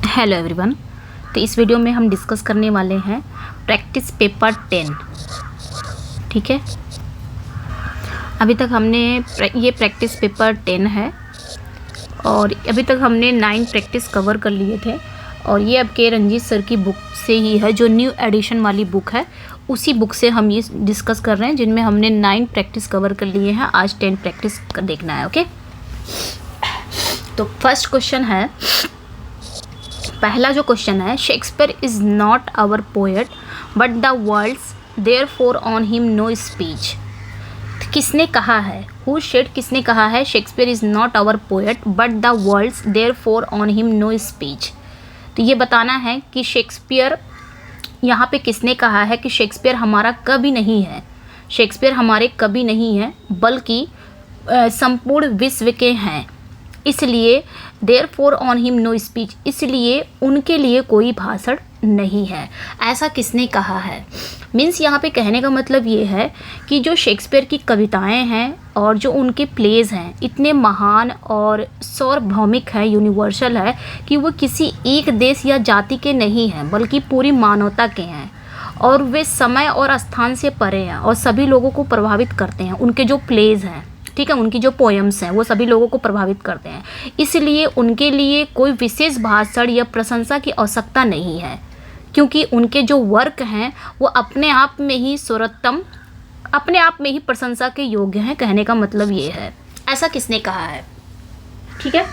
Hello everyone. तो इस video में हम डिस्कस करने वाले हैं प्रैक्टिस पेपर 10। ठीक है, अभी तक हमने ये प्रैक्टिस पेपर 10 है और अभी तक हमने 9 प्रैक्टिस कवर कर लिए थे और ये आपके रंजीत सर की बुक से ही है, जो न्यू एडिशन वाली बुक है उसी बुक से हम ये डिस्कस कर रहे हैं, जिनमें हमने 9 प्रैक्टिस कवर कर लिए हैं। आज 10 प्रैक्टिस कर देखना है। ओके, तो फर्स्ट क्वेश्चन है, पहला जो क्वेश्चन है, Shakespeare is not our poet but the world's therefore on him no speech. किसने कहा है? हु सेड, किसने कहा है Shakespeare is not our poet but the world's therefore on him no speech. तो ये बताना है कि शेक्सपियर, यहाँ पे किसने कहा है कि शेक्सपियर हमारा कवि नहीं है, शेक्सपियर हमारे कवि नहीं है बल्कि संपूर्ण विश्व के हैं, इसलिए therefore on him no speech, इसलिए उनके लिए कोई भाषण नहीं है। ऐसा किसने कहा है? मीन्स यहाँ पे कहने का मतलब ये है कि जो शेक्सपियर की कविताएं हैं और जो उनके प्लेज हैं इतने महान और सार्वभौमिक है, यूनिवर्सल है कि वो किसी एक देश या जाति के नहीं हैं बल्कि पूरी मानवता के हैं और वे समय और स्थान से परे हैं और सभी लोगों को प्रभावित करते हैं। उनके जो प्लेज हैं, ठीक है, उनकी जो पोएम्स हैं वो सभी लोगों को प्रभावित करते हैं, इसलिए उनके लिए कोई विशेष भाषण या प्रशंसा की आवश्यकता नहीं है, क्योंकि उनके जो वर्क हैं वो अपने आप में ही सर्वोत्तम, अपने आप में ही प्रशंसा के योग्य हैं। कहने का मतलब ये है। ऐसा किसने कहा है? ठीक है,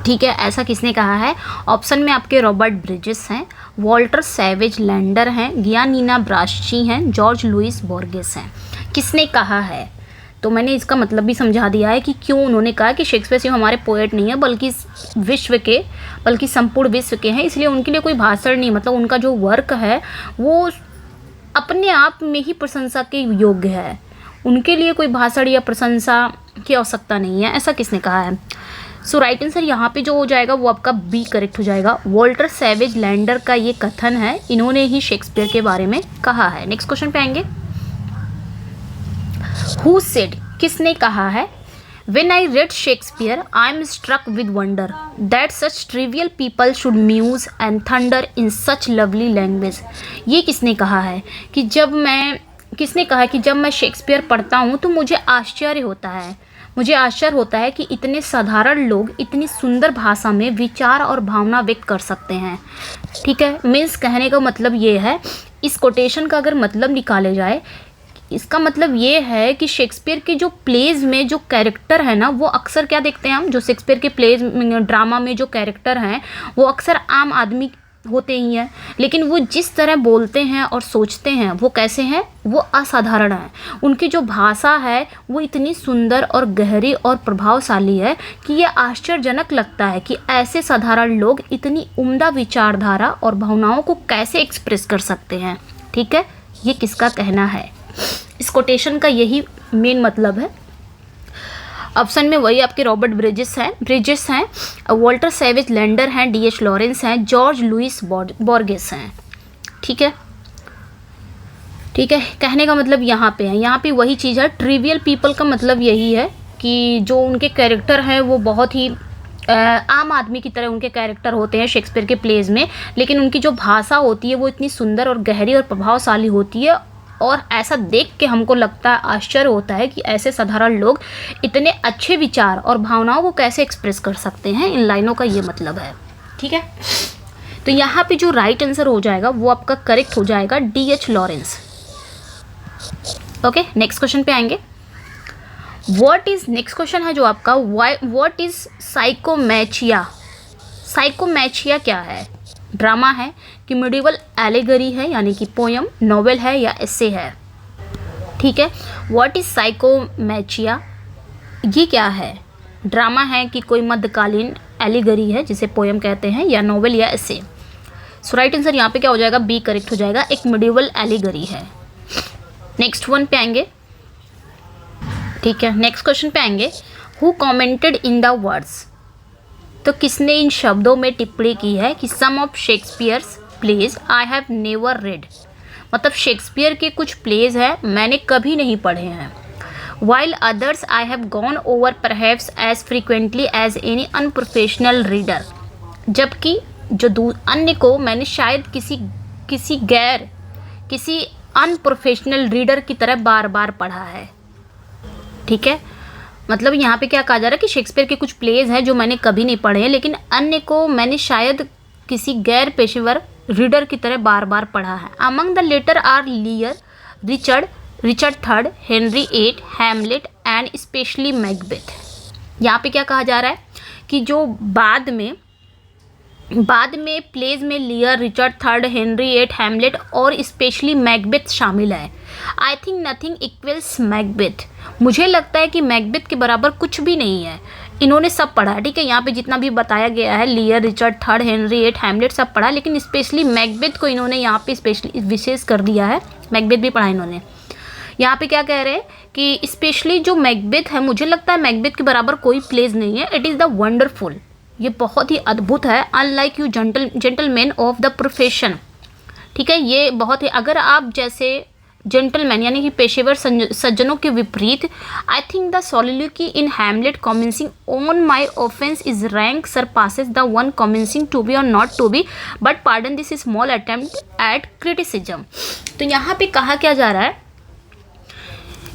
ठीक है, ऐसा किसने कहा है? ऑप्शन में आपके रॉबर्ट ब्रिजेस हैं, वॉल्टर सैवेज लैंडर हैं, गियानीना ब्रास्ची हैं, जॉर्ज लुइस बोर्गेस हैं। किसने कहा है? तो मैंने इसका मतलब भी समझा दिया है कि क्यों उन्होंने कहा कि शेक्सपियर सिर्फ हमारे पोएट नहीं है बल्कि विश्व के, बल्कि संपूर्ण विश्व के हैं, इसलिए उनके लिए कोई भाषण नहीं, मतलब उनका जो वर्क है वो अपने आप में ही प्रशंसा के योग्य है, उनके लिए कोई भाषण या प्रशंसा की आवश्यकता नहीं है। ऐसा किसने कहा है? सो राइट आंसर यहाँ पे जो हो जाएगा वो आपका बी करेक्ट हो जाएगा। वॉल्टर सैवेज लैंडर का ये कथन है, इन्होंने ही शेक्सपियर के बारे में कहा है। नेक्स्ट क्वेश्चन पे आएंगे। Who said, किसने कहा है? When I read Shakespeare, I am struck with wonder that such trivial people should muse and thunder in such lovely language। ये किसने कहा है कि जब मैं, किसने कहा कि जब मैं शेक्सपियर पढ़ता हूँ तो मुझे आश्चर्य होता है, मुझे आश्चर्य होता है कि इतने साधारण लोग इतनी सुंदर भाषा में विचार और भावना व्यक्त कर सकते हैं। ठीक है, मीन्स कहने का मतलब ये है, इस कोटेशन का अगर मतलब निकाले जाए, इसका मतलब ये है कि शेक्सपियर के जो प्लेज में जो कैरेक्टर है ना, वो अक्सर क्या देखते हैं हम, जो शेक्सपियर के प्लेज ड्रामा में जो कैरेक्टर हैं वो अक्सर आम आदमी होते ही हैं, लेकिन वो जिस तरह बोलते हैं और सोचते हैं वो कैसे हैं, वो असाधारण है। उनकी जो भाषा है वो इतनी सुंदर और गहरी और प्रभावशाली है कि ये आश्चर्यजनक लगता है कि ऐसे साधारण लोग इतनी उम्दा विचारधारा और भावनाओं को कैसे एक्सप्रेस कर सकते हैं। ठीक है, ये किसका कहना है? इस कोटेशन का यही मेन मतलब है। ऑप्शन में वही आपके रॉबर्ट ब्रिजेस हैं, वॉल्टर सैवेज लैंडर हैं, डी.एच. लॉरेंस हैं, जॉर्ज लुइस बोर्गेस हैं। ठीक है, ठीक है, कहने का मतलब यहाँ पे है, यहाँ पे वही चीज़ है। ट्रिवियल पीपल का मतलब यही है कि जो उनके कैरेक्टर हैं वो बहुत ही आम आदमी की तरह उनके कैरेक्टर होते हैं शेक्सपियर के प्लेज में, लेकिन उनकी जो भाषा होती है वो इतनी सुंदर और गहरी और प्रभावशाली होती है और ऐसा देख के हमको लगता है, आश्चर्य होता है कि ऐसे साधारण लोग इतने अच्छे विचार और भावनाओं को कैसे एक्सप्रेस कर सकते हैं। इन लाइनों का ये मतलब है। ठीक है, तो यहाँ पे जो राइट आंसर हो जाएगा वो आपका करेक्ट हो जाएगा, D.H.. Lawrence. Okay, next question पे आएंगे। व्हाट इज, नेक्स्ट क्वेश्चन है जो आपका, व्हाट इज साइकोमैचिया। साइकोमैचिया क्या है? ड्रामा है कि मिडिवल एलेगरी है, यानी कि पोयम, नॉवेल है या एसे है? ठीक है, व्हाट इज साइकोमैचिया, ये क्या है? ड्रामा है कि कोई मध्यकालीन एलेगरी है जिसे पोयम कहते हैं, या नॉवेल या एसे? सो राइट आंसर यहाँ पे क्या हो जाएगा? बी करेक्ट हो जाएगा, एक मिडिवल एलेगरी है। नेक्स्ट वन पे आएंगे। ठीक है, नेक्स्ट क्वेश्चन पे आएंगे। Who commented in the words. तो किसने इन शब्दों में टिप्पणी की है कि some of Shakespeare's plays I have never read, मतलब शेक्सपियर के कुछ प्लेज हैं मैंने कभी नहीं पढ़े हैं। while others I have gone over perhaps as frequently as any unprofessional reader। जबकि जो अन्य को मैंने शायद किसी अनप्रोफेशनल रीडर की तरह बार बार पढ़ा है। ठीक है, मतलब यहाँ पे क्या कहा जा रहा है कि शेक्सपियर के कुछ प्लेज हैं जो मैंने कभी नहीं पढ़े हैं, लेकिन अन्य को मैंने शायद किसी गैर पेशेवर रीडर की तरह बार बार पढ़ा है। Among the latter are Lear, Richard third, Henry eight, Hamlet and specially Macbeth. यहाँ पे क्या कहा जा रहा है कि जो बाद में प्लेज में Lear, Richard third, Henry eight, Hamlet और स्पेशली मैकबेथ शामिल है। I think nothing equals Macbeth. मुझे लगता है कि मैकबेथ के बराबर कुछ भी नहीं है। इन्होंने सब पढ़ा, ठीक है, यहाँ पे जितना भी बताया गया है, Lear, Richard third, Henry eight, Hamlet सब पढ़ा, लेकिन स्पेशली मैकबेथ को इन्होंने यहाँ पे स्पेशली विशेष कर दिया है। मैकबेथ भी पढ़ा इन्होंने। यहाँ पे क्या कह रहे हैं कि स्पेशली जो मैकबेथ है, मुझे लगता है मैकबेथ के बराबर कोई प्लेज नहीं है। इट इज़ द वंडरफुल, ये बहुत ही अद्भुत है। Unlike you gentleman of the profession. ठीक है, ये बहुत ही, अगर आप जैसे जेंटलमैन यानी कि पेशेवर सज्जनों के विपरीत, I think the soliloquy in Hamlet commencing on my offence is rank surpasses the one commencing to be or not to be, but pardon this small attempt at criticism. तो यहाँ पे कहा क्या जा रहा है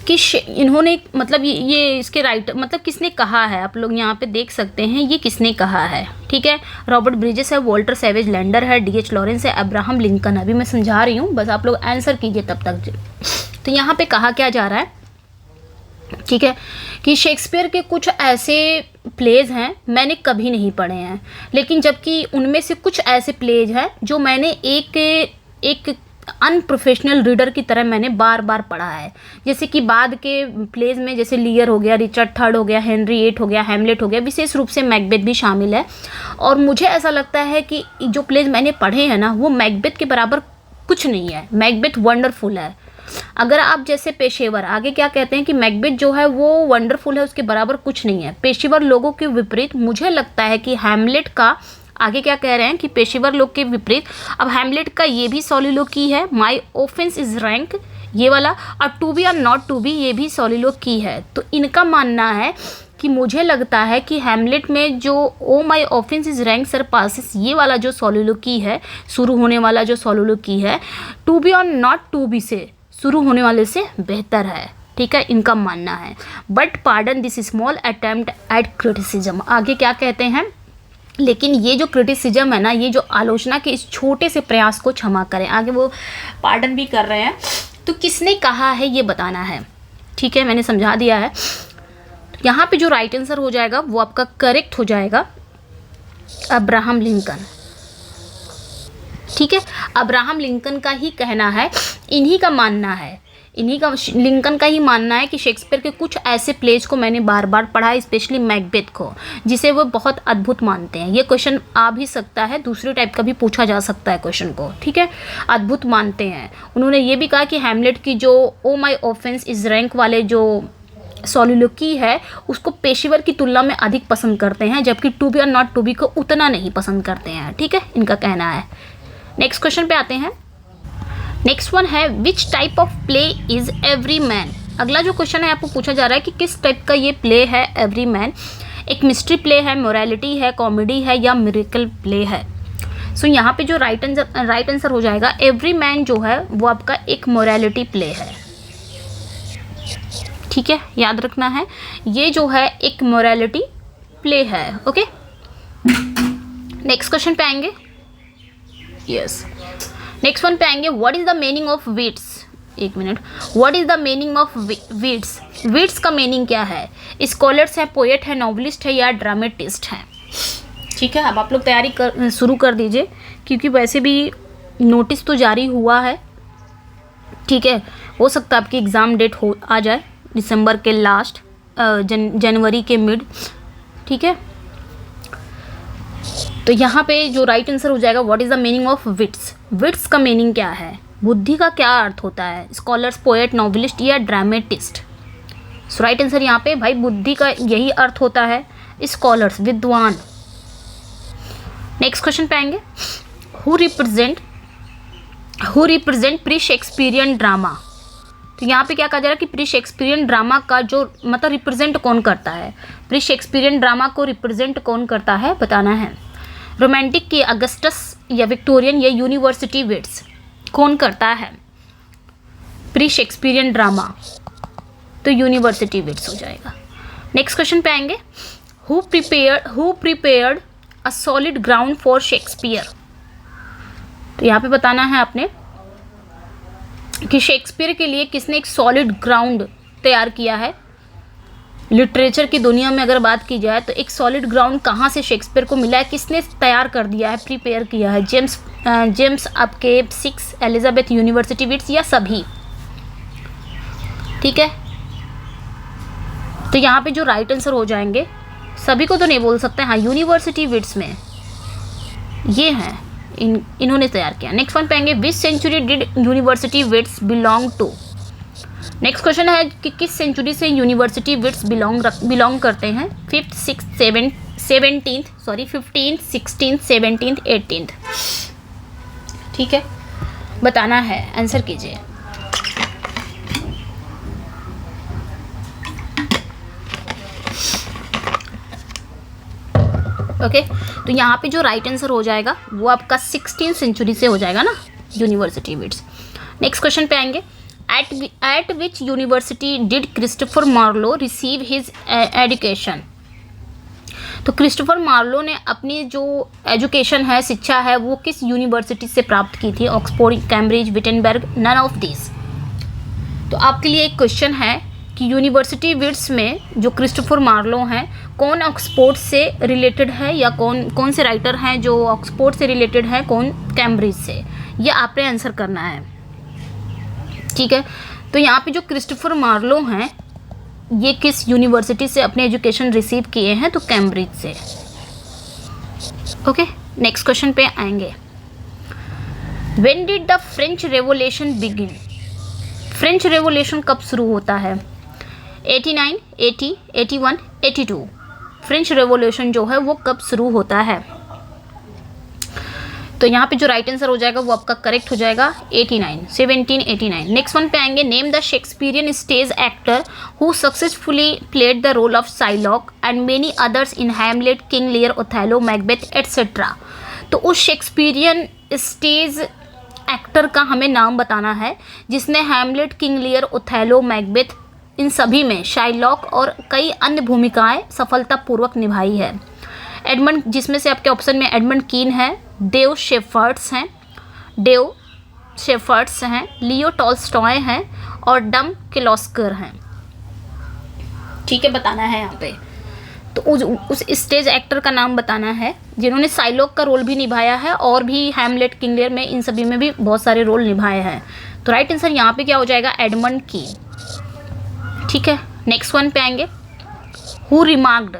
कि इन्होंने, मतलब ये इसके राइटर, मतलब किसने कहा है, आप लोग यहाँ पे देख सकते हैं ये किसने कहा है। ठीक है, रॉबर्ट ब्रिजेस है, वॉल्टर सेवेज लैंडर है, D.H. लॉरेंस है, अब्राहम लिंकन। अभी मैं समझा रही हूँ, बस आप लोग आंसर कीजिए तब तक। तो यहाँ पे कहा क्या जा रहा है, ठीक है, कि शेक्सपियर के कुछ ऐसे प्लेज हैं मैंने कभी नहीं पढ़े हैं, लेकिन जबकि उनमें से कुछ ऐसे प्लेज हैं जो मैंने एक अनप्रोफेशनल रीडर की तरह मैंने बार बार पढ़ा है। जैसे कि बाद के प्लेज में जैसे लियर हो गया, रिचर्ड थर्ड हो गया, हेनरी एट हो गया, हैमलेट हो गया, विशेष रूप से मैकबेथ भी शामिल है। और मुझे ऐसा लगता है कि जो प्लेज मैंने पढ़े हैं ना, वो मैकबेथ के बराबर कुछ नहीं है। मैकबेथ वंडरफुल है। अगर आप जैसे पेशेवर, आगे क्या कहते हैं कि मैकबेथ जो है वो वंडरफुल है, उसके बराबर कुछ नहीं है। पेशेवर लोगों के विपरीत मुझे लगता है कि हैमलेट का, आगे क्या कह रहे हैं कि पेशेवर लोग के विपरीत, अब हैमलेट का ये भी सॉलिलोक्वी है, माई ऑफेंस इज रैंक ये वाला, और to be or not to B ये भी सॉलिलोक्वी है। तो इनका मानना है कि मुझे लगता है कि हैमलेट में जो ओ माई ऑफेंस इज रैंक सरपासेस ये वाला जो सॉलिलोक्वी है, शुरू होने वाला जो सॉलिलोक्वी है, to be or not to B से शुरू होने वाले से बेहतर है। ठीक है, इनका मानना है। But pardon this small attempt at criticism. आगे क्या कहते हैं, लेकिन ये जो क्रिटिसिज्म है ना, ये जो आलोचना के इस छोटे से प्रयास को क्षमा करें। आगे वो पार्डन भी कर रहे हैं। तो किसने कहा है ये बताना है। ठीक है, मैंने समझा दिया है। यहाँ पे जो राइट आंसर हो जाएगा वो आपका करेक्ट हो जाएगा अब्राहम लिंकन। ठीक है, अब्राहम लिंकन का ही कहना है, इन्हीं का मानना है, लिंकन का ही मानना है कि शेक्सपियर के कुछ ऐसे प्लेज को मैंने बार बार पढ़ा है, स्पेशली मैकबेथ को, जिसे वो बहुत अद्भुत मानते हैं। ये क्वेश्चन आ भी सकता है, दूसरे टाइप का भी पूछा जा सकता है क्वेश्चन को। ठीक है, अद्भुत मानते हैं। उन्होंने ये भी कहा कि हैमलेट की जो ओ माई ऑफेंस इज रैंक वाले जो सॉलिलोक्वी है उसको पेशेवर की तुलना में अधिक पसंद करते हैं, जबकि to be or not to B को उतना नहीं पसंद करते हैं। ठीक है, इनका कहना है। नेक्स्ट क्वेश्चन पे आते हैं। नेक्स्ट वन है which type of play is every man. अगला जो क्वेश्चन है आपको पूछा जा रहा है कि किस टाइप का ये प्ले है एवरी मैन। एक मिस्ट्री प्ले है, मोरालिटी है, कॉमेडी है या मिरेकल प्ले है। सो यहाँ पे जो राइट आंसर हो जाएगा एवरी मैन जो है वो आपका एक मोरालिटी प्ले है। ठीक है, याद रखना है, ये जो है एक मोरालिटी प्ले है। ओके, नेक्स्ट क्वेश्चन पे आएंगे। यस, नेक्स्ट वन पे आएंगे। What is the meaning of wits. एक minute, what is the meaning of wits. Wits का मीनिंग क्या है। स्कॉलर्स है, पोएट है, नॉवलिस्ट है या ड्रामेटिस्ट है। ठीक है, अब आप लोग तैयारी शुरू कर दीजिए, क्योंकि वैसे भी नोटिस तो जारी हुआ है। ठीक है, हो सकता है आपकी एग्ज़ाम डेट आ जाए दिसंबर के लास्ट, जनवरी के मिड। ठीक है, तो यहाँ पे जो राइट आंसर हो जाएगा what is the meaning of wits. Wits का मीनिंग क्या है, बुद्धि का क्या अर्थ होता है। स्कॉलर्स, पोएट, नॉवलिस्ट या ड्रामेटिस्ट। सो राइट आंसर यहाँ पे भाई बुद्धि का यही अर्थ होता है, स्कॉलर्स, विद्वान। नेक्स्ट क्वेश्चन पे आएंगे। Who represent pre Shakespearean drama. तो तो यहाँ पे क्या कहा जा रहा है कि प्री शेक्सपियरियन ड्रामा का जो मतलब रिप्रेजेंट कौन करता है, प्री शेक्सपियरियन ड्रामा को रिप्रेजेंट कौन करता है बताना है। रोमांटिक की अगस्टस या विक्टोरियन या यूनिवर्सिटी विट्स, कौन करता है प्री शेक्सपियरियन ड्रामा, तो यूनिवर्सिटी विट्स हो जाएगा। नेक्स्ट क्वेश्चन पे आएंगे, who prepared a solid ground for Shakespeare. तो यहाँ पे बताना है आपने कि शेक्सपियर के लिए किसने एक सॉलिड ग्राउंड तैयार किया है। लिटरेचर की दुनिया में अगर बात की जाए तो एक सॉलिड ग्राउंड कहाँ से शेक्सपियर को मिला है, किसने तैयार कर दिया है, प्रिपेयर किया है। जेम्स आपके 6, एलिजाबेथ यूनिवर्सिटी विट्स या सभी, ठीक है। तो यहाँ पे जो राइट आंसर हो जाएंगे, सभी को तो नहीं बोल सकते, हाँ यूनिवर्सिटी विट्स में ये हैं, इन्होंने तैयार किया। नेक्स्ट वन पे आएंगे, which century did university wits belong to. Next question है कि किस सेंचुरी से यूनिवर्सिटी विट्स बिलोंग करते हैं, 5th, 6th, 7th, 15th, 16th, 17th, 18th, ठीक है, बताना है, आंसर कीजिए। ओके तो यहाँ पे जो राइट आंसर हो जाएगा वो आपका 16th सेंचुरी से हो जाएगा ना, यूनिवर्सिटी विट्स। नेक्स्ट क्वेश्चन पे आएंगे, at which university did Christopher Marlowe receive his education. तो क्रिस्टोफर मार्लो ने अपनी जो एजुकेशन है, शिक्षा है, वो किस यूनिवर्सिटी से प्राप्त की थी, Oxford, Cambridge, Wittenberg, none of this. तो आपके लिए एक क्वेश्चन है कि यूनिवर्सिटी विट्स में जो क्रिस्टोफर मार्लो हैं, कौन ऑक्सफोर्ड से रिलेटेड है या कौन से राइटर हैं जो ऑक्सफोर्ड से रिलेटेड है, कौन कैम्ब्रिज से, ये आपने आंसर करना है, ठीक है। तो यहाँ पे जो क्रिस्टोफर मार्लो हैं ये किस यूनिवर्सिटी से अपने एजुकेशन रिसीव किए हैं, तो कैम्ब्रिज से। ओके नेक्स्ट क्वेश्चन पे आएंगे, when did the French revolution begin. French revolution कब शुरू होता है, 89, 80, 81, 82। फ्रेंच रेवोल्यूशन जो है वो कब शुरू होता है, तो यहाँ पे जो राइट आंसर हो जाएगा वो आपका करेक्ट हो जाएगा 89, 1789। नेक्स्ट वन पे आएंगे, name the Shakespearean stage actor who successfully played the role of Shylock and many others in Hamlet, King Lear, Othello, Macbeth etcetera. तो उस शेक्सपियरियन स्टेज एक्टर का हमें नाम बताना है जिसने Hamlet, King Lear, Othello, Macbeth, इन सभी में शाइलॉक और कई अन्य भूमिकाएं सफलतापूर्वक निभाई है। एडमंड, जिसमें से आपके ऑप्शन में एडमंड कीन है, डेव शेफर्ड्स हैं, लियो टॉल्स्टॉय हैं और डम किर्लोस्कर हैं, ठीक है, बताना है यहाँ पे। तो उस स्टेज एक्टर का नाम बताना है जिन्होंने साइलॉक का रोल भी निभाया है और भी हैमलेट, किंग लियर में, इन सभी में भी बहुत सारे रोल निभाए हैं। तो राइट आंसर यहाँ पे क्या हो जाएगा, एडमंड कीन, ठीक है। नेक्स्ट वन पे आएंगे, हु रिमार्क्ड,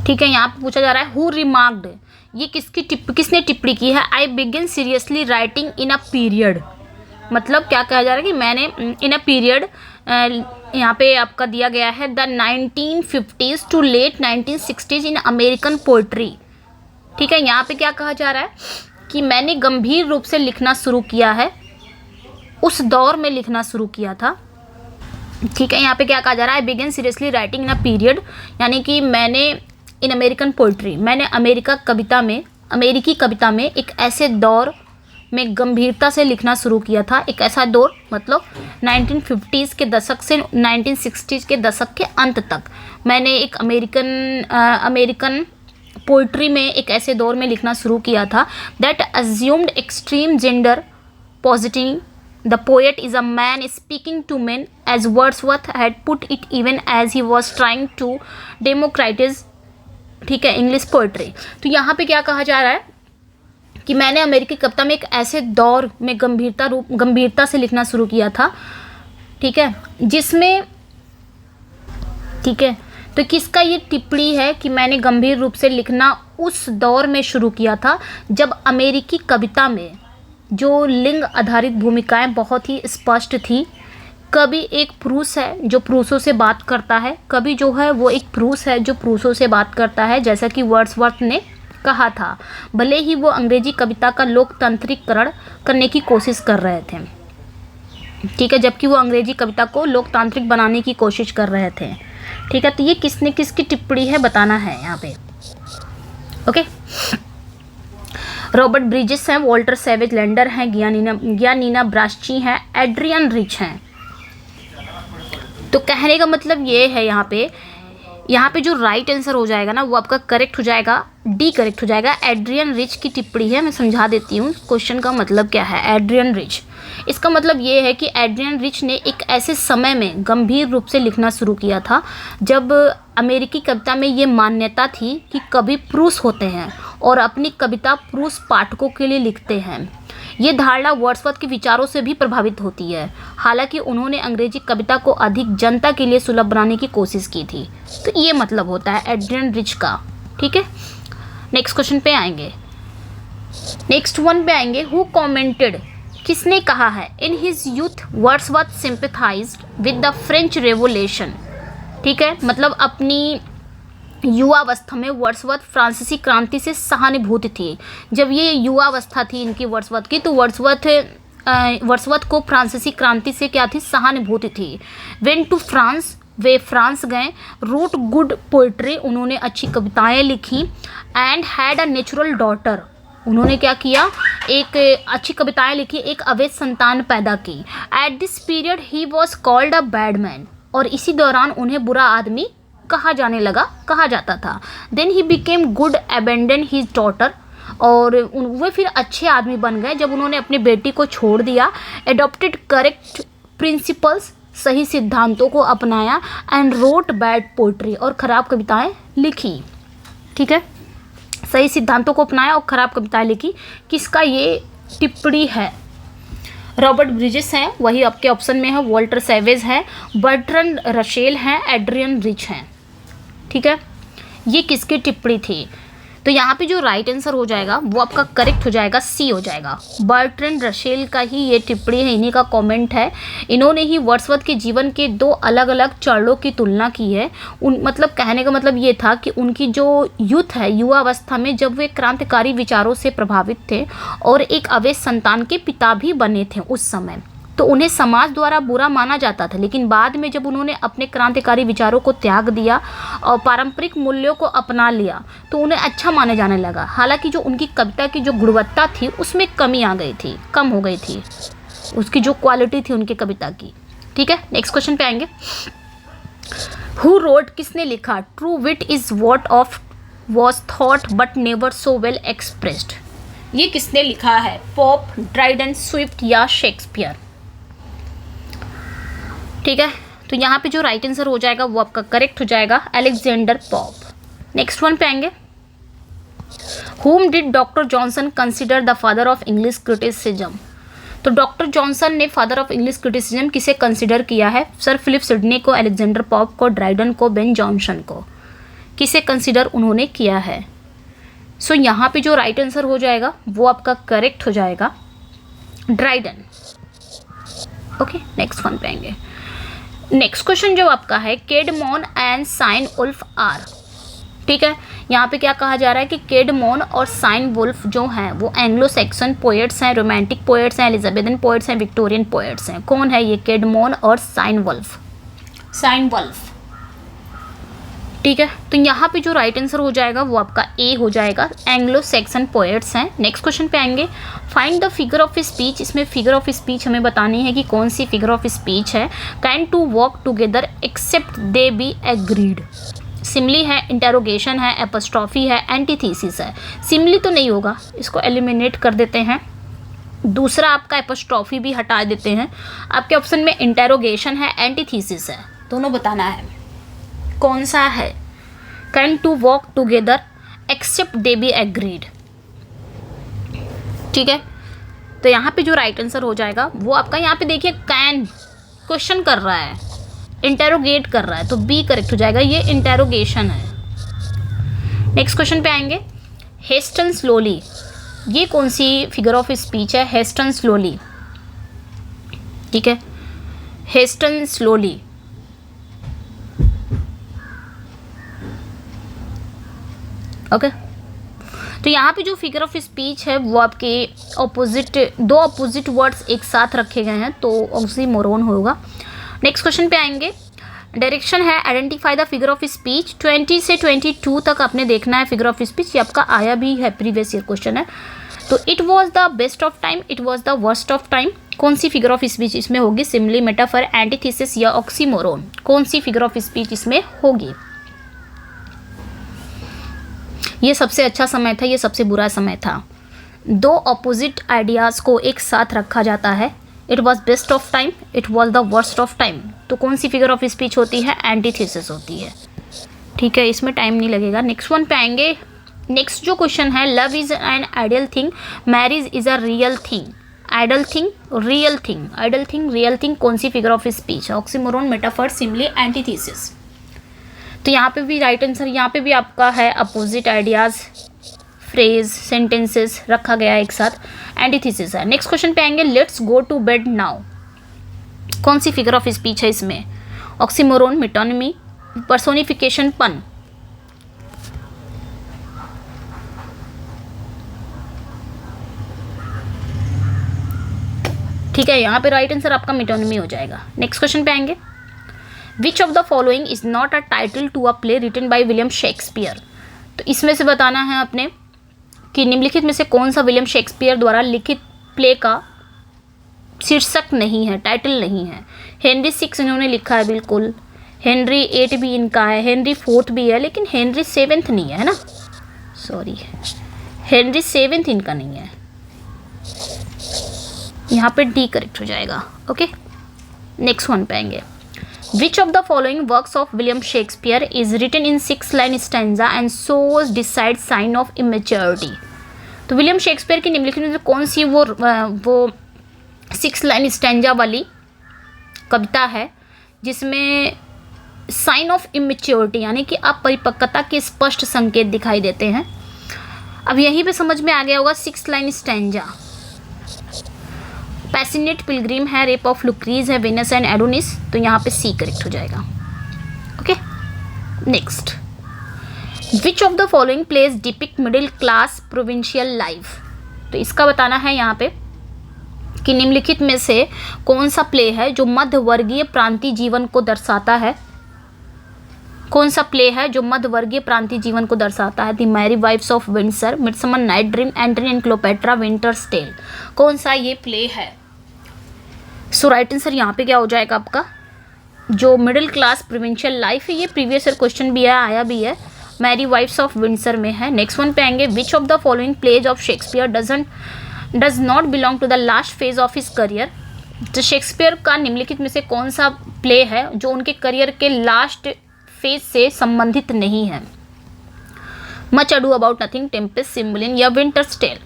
ठीक है, यहाँ पे पूछा जा रहा है हु रिमार्क्ड, ये किसने टिप्पणी की है, I begin seriously writing in a period. मतलब क्या कहा जा रहा है कि मैंने इन अ पीरियड, यहाँ पे आपका दिया गया है the 1950s to late 1960s in American poetry, ठीक है। यहाँ पे क्या कहा जा रहा है कि मैंने गंभीर रूप से लिखना शुरू किया है, उस दौर में लिखना शुरू किया था, ठीक है। यहाँ पे क्या कहा जा रहा है, begin seriously writing in a period, यानी कि मैंने इन अमेरिकन पोइट्री, मैंने अमेरिकी कविता में एक ऐसे दौर में गंभीरता से लिखना शुरू किया था। एक ऐसा दौर मतलब 1950s के दशक से 1960s के दशक के अंत तक मैंने एक अमेरिकन पोइट्री में एक ऐसे दौर में लिखना शुरू किया था। That assumed extreme gender positive, the poet is a man speaking to men as Wordsworth had put it, even as he was trying to democratize, ठीक है, इंग्लिश पोइट्री। तो यहाँ पे क्या कहा जा रहा है कि मैंने अमेरिकी कविता में एक ऐसे दौर में गंभीरता से लिखना शुरू किया था, ठीक है, जिसमें, ठीक है, तो किसका ये टिप्पणी है कि मैंने गंभीर रूप से लिखना उस दौर में शुरू किया था जब अमेरिकी कविता में जो लिंग आधारित भूमिकाएं बहुत ही स्पष्ट थी। कभी एक पुरुष है जो पुरुषों से बात करता है, कभी जो है वो एक पुरुष है जो पुरुषों से बात करता है, जैसा कि वर्ड्सवर्थ ने कहा था, भले ही वो अंग्रेजी कविता का लोकतंत्रीकरण करने की कोशिश कर रहे थे, ठीक है, जबकि वो अंग्रेजी कविता को लोकतांत्रिक बनाने की कोशिश कर रहे थे। ठीक है, तो ये किसने किसकी टिप्पणी है बताना है यहाँ पे। ओके, रॉबर्ट ब्रिजेस हैं, वॉल्टर सेवेज लैंडर हैं, गियानीना ब्रास्ची हैं, एड्रियन रिच हैं। तो कहने का मतलब ये है यहाँ पे जो राइट आंसर हो जाएगा ना वो आपका करेक्ट हो जाएगा, डी करेक्ट हो जाएगा। एड्रियन रिच की टिप्पणी है, मैं समझा देती हूँ क्वेश्चन का मतलब क्या है। एड्रियन रिच, इसका मतलब ये है कि एड्रियन रिच ने एक ऐसे समय में गंभीर रूप से लिखना शुरू किया था जब अमेरिकी कविता में ये मान्यता थी कि कवि पुरुष होते हैं और अपनी कविता पुरुष पाठकों के लिए लिखते हैं। ये धारणा वर्ड्सवर्थ के विचारों से भी प्रभावित होती है। हालांकि उन्होंने अंग्रेजी कविता को अधिक जनता के लिए सुलभ बनाने की कोशिश की थी। तो ये मतलब होता है एड्रियन रिच का। ठीक है, नेक्स्ट क्वेश्चन पे आएंगे। नेक्स्ट वन पे आएंगे, हु कमेंटेड, किसने कहा है, in his youth Wordsworth sympathised with the French Revolution. ठीक है, मतलब अपनी युवावस्था में वर्ड्सवर्थ फ्रांसीसी क्रांति से सहानुभूति थी। जब ये युवावस्था थी इनकी वर्ड्सवर्थ की, तो वर्ड्सवर्थ को फ्रांसीसी क्रांति से क्या थी, सहानुभूति थी। वेंट टू फ्रांस, वे फ्रांस गए। रोट गुड पोइट्री, उन्होंने अच्छी कविताएं लिखी। And had a natural daughter, उन्होंने क्या किया, एक अच्छी कविताएं लिखी, एक अवैध संतान पैदा की। At this period he was called a bad man, और इसी दौरान उन्हें बुरा आदमी कहा जाता था। Then he became good, abandon his daughter, और वे फिर अच्छे आदमी बन गए जब उन्होंने अपनी बेटी को छोड़ दिया। एडॉप्टेड करेक्ट प्रिंसिपल्स, सही सिद्धांतों को अपनाया। एंड रोट बैड पोइट्री, और ख़राब कविताएं लिखी। ठीक है, सही सिद्धांतों को अपनाया और ख़राब कविताएं लिखी। किसका ये टिप्पणी है? रॉबर्ट ब्रिजेस हैं, वही आपके ऑप्शन में है। वॉल्टर सेवेज है, बर्ट्रैंड रसेल हैं, एड्रियन रिच हैं। ठीक है, ये किसकी टिप्पणी थी? तो यहाँ पे जो राइट आंसर हो जाएगा वो आपका करेक्ट हो जाएगा, सी हो जाएगा। बर्ट्रैंड रसेल का ही ये टिप्पणी है, इन्हीं का कमेंट है। इन्होंने ही वर्ड्सवर्थ के जीवन के दो अलग अलग चरणों की तुलना की है। मतलब कहने का मतलब ये था कि उनकी जो यूथ है, युवावस्था में जब वे क्रांतिकारी विचारों से प्रभावित थे और एक अवैध संतान के पिता भी बने थे उस समय, तो उन्हें समाज द्वारा बुरा माना जाता था। लेकिन बाद में जब उन्होंने अपने क्रांतिकारी विचारों को त्याग दिया और पारंपरिक मूल्यों को अपना लिया तो उन्हें अच्छा माने जाने लगा। हालांकि जो उनकी कविता की जो गुणवत्ता थी उसमें कमी आ गई थी, कम हो गई थी उसकी जो क्वालिटी थी उनकी कविता की। ठीक है, नेक्स्ट क्वेश्चन पे आएंगे। हु रोट, किसने लिखा, true wit is what of was thought but never so well expressed. ये किसने लिखा है? पॉप, ड्राइडन, स्विफ्ट या शेक्सपियर। ठीक है, तो यहाँ पे जो राइट आंसर हो जाएगा वो आपका करेक्ट हो जाएगा, अलेक्जेंडर पॉप। नेक्स्ट वन पे आएंगे। Whom did doctor Johnson consider the father of English criticism. तो डॉक्टर जॉनसन ने फादर ऑफ इंग्लिश क्रिटिसिज्म किसे कंसिडर किया है? सर फिलिप सिडनी को, अलेक्जेंडर पॉप को, ड्राइडन को, बेन जॉनसन को। किसे कंसिडर उन्होंने किया है? सो यहाँ पे जो राइट आंसर हो जाएगा वो आपका करेक्ट हो जाएगा, ड्राइडन। ओके, नेक्स्ट वन पे आएंगे। नेक्स्ट क्वेश्चन जो आपका है, केडमोन एंड साइन वुल्फ आर। ठीक है, यहाँ पे क्या कहा जा रहा है कि केडमोन और साइन वुल्फ जो हैं वो एंग्लो सैक्सन पोएट्स हैं, रोमांटिक पोएट्स हैं, एलिजाबेथन पोएट्स हैं, विक्टोरियन पोएट्स हैं। कौन है ये केडमोन और साइन वुल्फ? Sign wolf. ठीक है, तो यहाँ पे जो राइट आंसर हो जाएगा वो आपका ए हो जाएगा, एंग्लो सैक्सन पोएट्स हैं। नेक्स्ट क्वेश्चन पे आएंगे। Find the figure of speech. इसमें फिगर ऑफ स्पीच हमें बतानी है कि कौन सी फिगर ऑफ स्पीच है। Kind two walk together except they be agreed. Simile है, इंटेरोगेशन है, एपोस्ट्रॉफी है, एंटीथीसिस है। सिमली तो नहीं होगा, इसको एलिमिनेट कर देते हैं। दूसरा आपका एपोस्ट्रॉफी भी हटा देते हैं। आपके ऑप्शन में इंटेरोगेशन है, एंटीथीसिस है, दोनों बताना है कौन सा है। Can two walk together except they be agreed. ठीक है, तो यहाँ पे जो राइट आंसर हो जाएगा वो आपका, यहाँ पे देखिए कैन क्वेश्चन कर रहा है, इंटेरोगेट कर रहा है, तो बी करेक्ट हो जाएगा, ये इंटेरोगेशन है। नेक्स्ट क्वेश्चन पे आएंगे। हेस्टन स्लोली, ये कौन सी फिगर ऑफ स्पीच है? Hasten slowly. ठीक है, हेस्टन स्लोली। ओके, तो यहाँ पे जो फिगर ऑफ स्पीच है वो आपके दो अपोजिट वर्ड्स एक साथ रखे गए हैं, तो ऑक्सीमोरोन होगा। नेक्स्ट क्वेश्चन पे आएंगे। डायरेक्शन है identify the figure of speech. 20 से 22 तक आपने देखना है फिगर ऑफ स्पीच, ये आपका आया भी है, प्रीवियस ईयर क्वेश्चन है। तो it was the best of time, it was the worst of time, कौन सी फिगर ऑफ स्पीच इसमें होगी? सिमिली, मेटाफर, एंटीथेसिस या ऑक्सीमोरोन, कौन सी फिगर ऑफ स्पीच इसमें होगी? ये सबसे अच्छा समय था, ये सबसे बुरा समय था। दो ऑपोजिट आइडियाज़ को एक साथ रखा जाता है। It was best of time, it was the worst of time, तो कौन सी फिगर ऑफ स्पीच होती है? एंटीथेसिस होती है। ठीक है, इसमें टाइम नहीं लगेगा। नेक्स्ट वन पे आएंगे। नेक्स्ट जो क्वेश्चन है, love is an ideal thing, marriage is a real thing. Ideal thing, real thing, ideal thing, real thing, कौन सी figure of speech? Oxymoron, metaphor, simile, antithesis. तो यहाँ पे भी राइट आंसर, यहाँ पे भी आपका है अपोजिट आइडियाज़, फ्रेज, सेंटेंसेस रखा गया है एक साथ, एंटीथेसिस है। नेक्स्ट क्वेश्चन पे आएंगे। Let's go to bed now, कौन सी फिगर ऑफ स्पीच है इसमें? ऑक्सीमोरोन, मेटोनिमी, पर्सोनिफिकेशन, पन। ठीक है, यहाँ पे राइट आंसर आपका मेटोनिमी हो जाएगा। नेक्स्ट क्वेश्चन पे आएंगे। Which of the following is not a title to a play written by William Shakespeare. तो इसमें से बताना है आपने कि निम्नलिखित में से कौन सा विलियम शेक्सपियर द्वारा लिखित प्ले का शीर्षक नहीं है, टाइटल नहीं है। हेनरी 6 इन्होंने लिखा है, बिल्कुल। हेनरी 8 भी इनका है, हेनरी 4 भी है, लेकिन हेनरी 7 नहीं है ना, सॉरी, हेनरी 7 इनका नहीं है। यहाँ पे डी करेक्ट हो जाएगा। ओके, नेक्स्ट वन पे आएंगे। Which of the following works of William Shakespeare is written in 6 line stanza and shows decided sign of immaturity. तो विलियम शेक्सपियर की निम्नलिखित में कौन सी वो 6 लाइन स्टैंजा वाली कविता है जिसमें साइन ऑफ इमेच्योरिटी यानी कि अपरिपक्वता के स्पष्ट संकेत दिखाई देते हैं? अब यहीं पे समझ में आ गया होगा 6 लाइन स्टैंजा। पैसिनेट पिलग्रिम है, रेप ऑफ लुक्रीज है, वेनस एंड एडोनिस, तो यहाँ पे सी करेक्ट हो जाएगा। Okay, next. Which of the following place depict middle class provincial life. तो इसका बताना है यहाँ पे कि निम्नलिखित में से कौन सा प्ले है जो मध्य वर्गीय प्रांतीय जीवन को दर्शाता है? कौन सा प्ले है जो मध्य वर्गीय प्रांतीय जीवन को दर्शाता है? The Merry Wives of Windsor, Midsummer Night Dream, Antony and Cleopatra, Winter's Tale, कौन सा ये प्ले है? सो राइट आंसर यहाँ पे क्या हो जाएगा आपका? जो मिडिल क्लास प्रोविंशियल लाइफ है, ये प्रीवियस ईयर क्वेश्चन भी है, आया भी है, मैरी वाइफ्स ऑफ विंडसर में है। नेक्स्ट वन पे आएंगे। Which of the following plays of Shakespeare does not belong to the last phase of his career. तो शेक्सपियर का निम्नलिखित में से कौन सा प्ले है जो उनके करियर के लास्ट फेज से संबंधित नहीं है? Much Ado About nothing, Tempest, Cymbeline या विंटर्स टेल।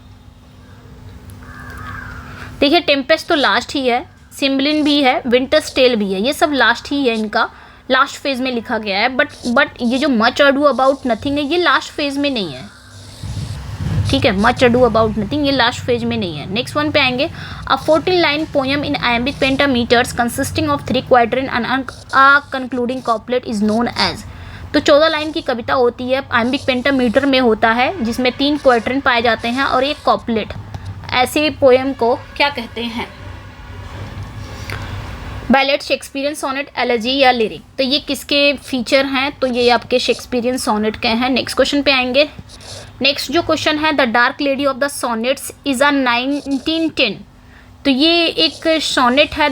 देखिए, टेम्पेस्ट तो लास्ट ही है, सिम्बलिन भी है, विंटर्स टेल भी है, ये सब लास्ट ही है, इनका लास्ट फेज में लिखा गया है। बट ये जो मच अडू अबाउट नथिंग है, ये लास्ट फेज में नहीं है। ठीक है, मच अडू अबाउट नथिंग ये लास्ट फेज में नहीं है। नेक्स्ट वन पे आएंगे। A 14 line poem in iambic pentameters consisting of 3 quarter and a concluding couplet is known as. तो 14 लाइन की कविता होती है, आयम्बिक पेंटामीटर में होता है, जिसमें 3 क्वार्टर पाए जाते हैं और एक कॉपलेट। ऐसे पोएम को क्या कहते हैं? बैलेट, शेक्सपियरियन सोनेट, एलेजी या लिरिक। तो ये किसके फीचर हैं? तो ये आपके शेक्सपियरियन सोनेट के हैं। नेक्स्ट क्वेश्चन पे आएंगे। नेक्स्ट जो क्वेश्चन है, the dark lady of the sonnets is a 1910। तो ये एक सोनेट है,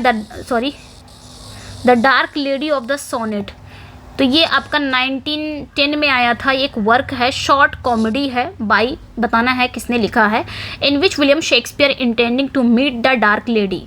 the dark lady of the sonnet. तो ये आपका 1910 में आया था, एक वर्क है, शॉर्ट कॉमेडी है, बाई बताना है किसने लिखा है। In which William Shakespeare intending to meet the dark lady.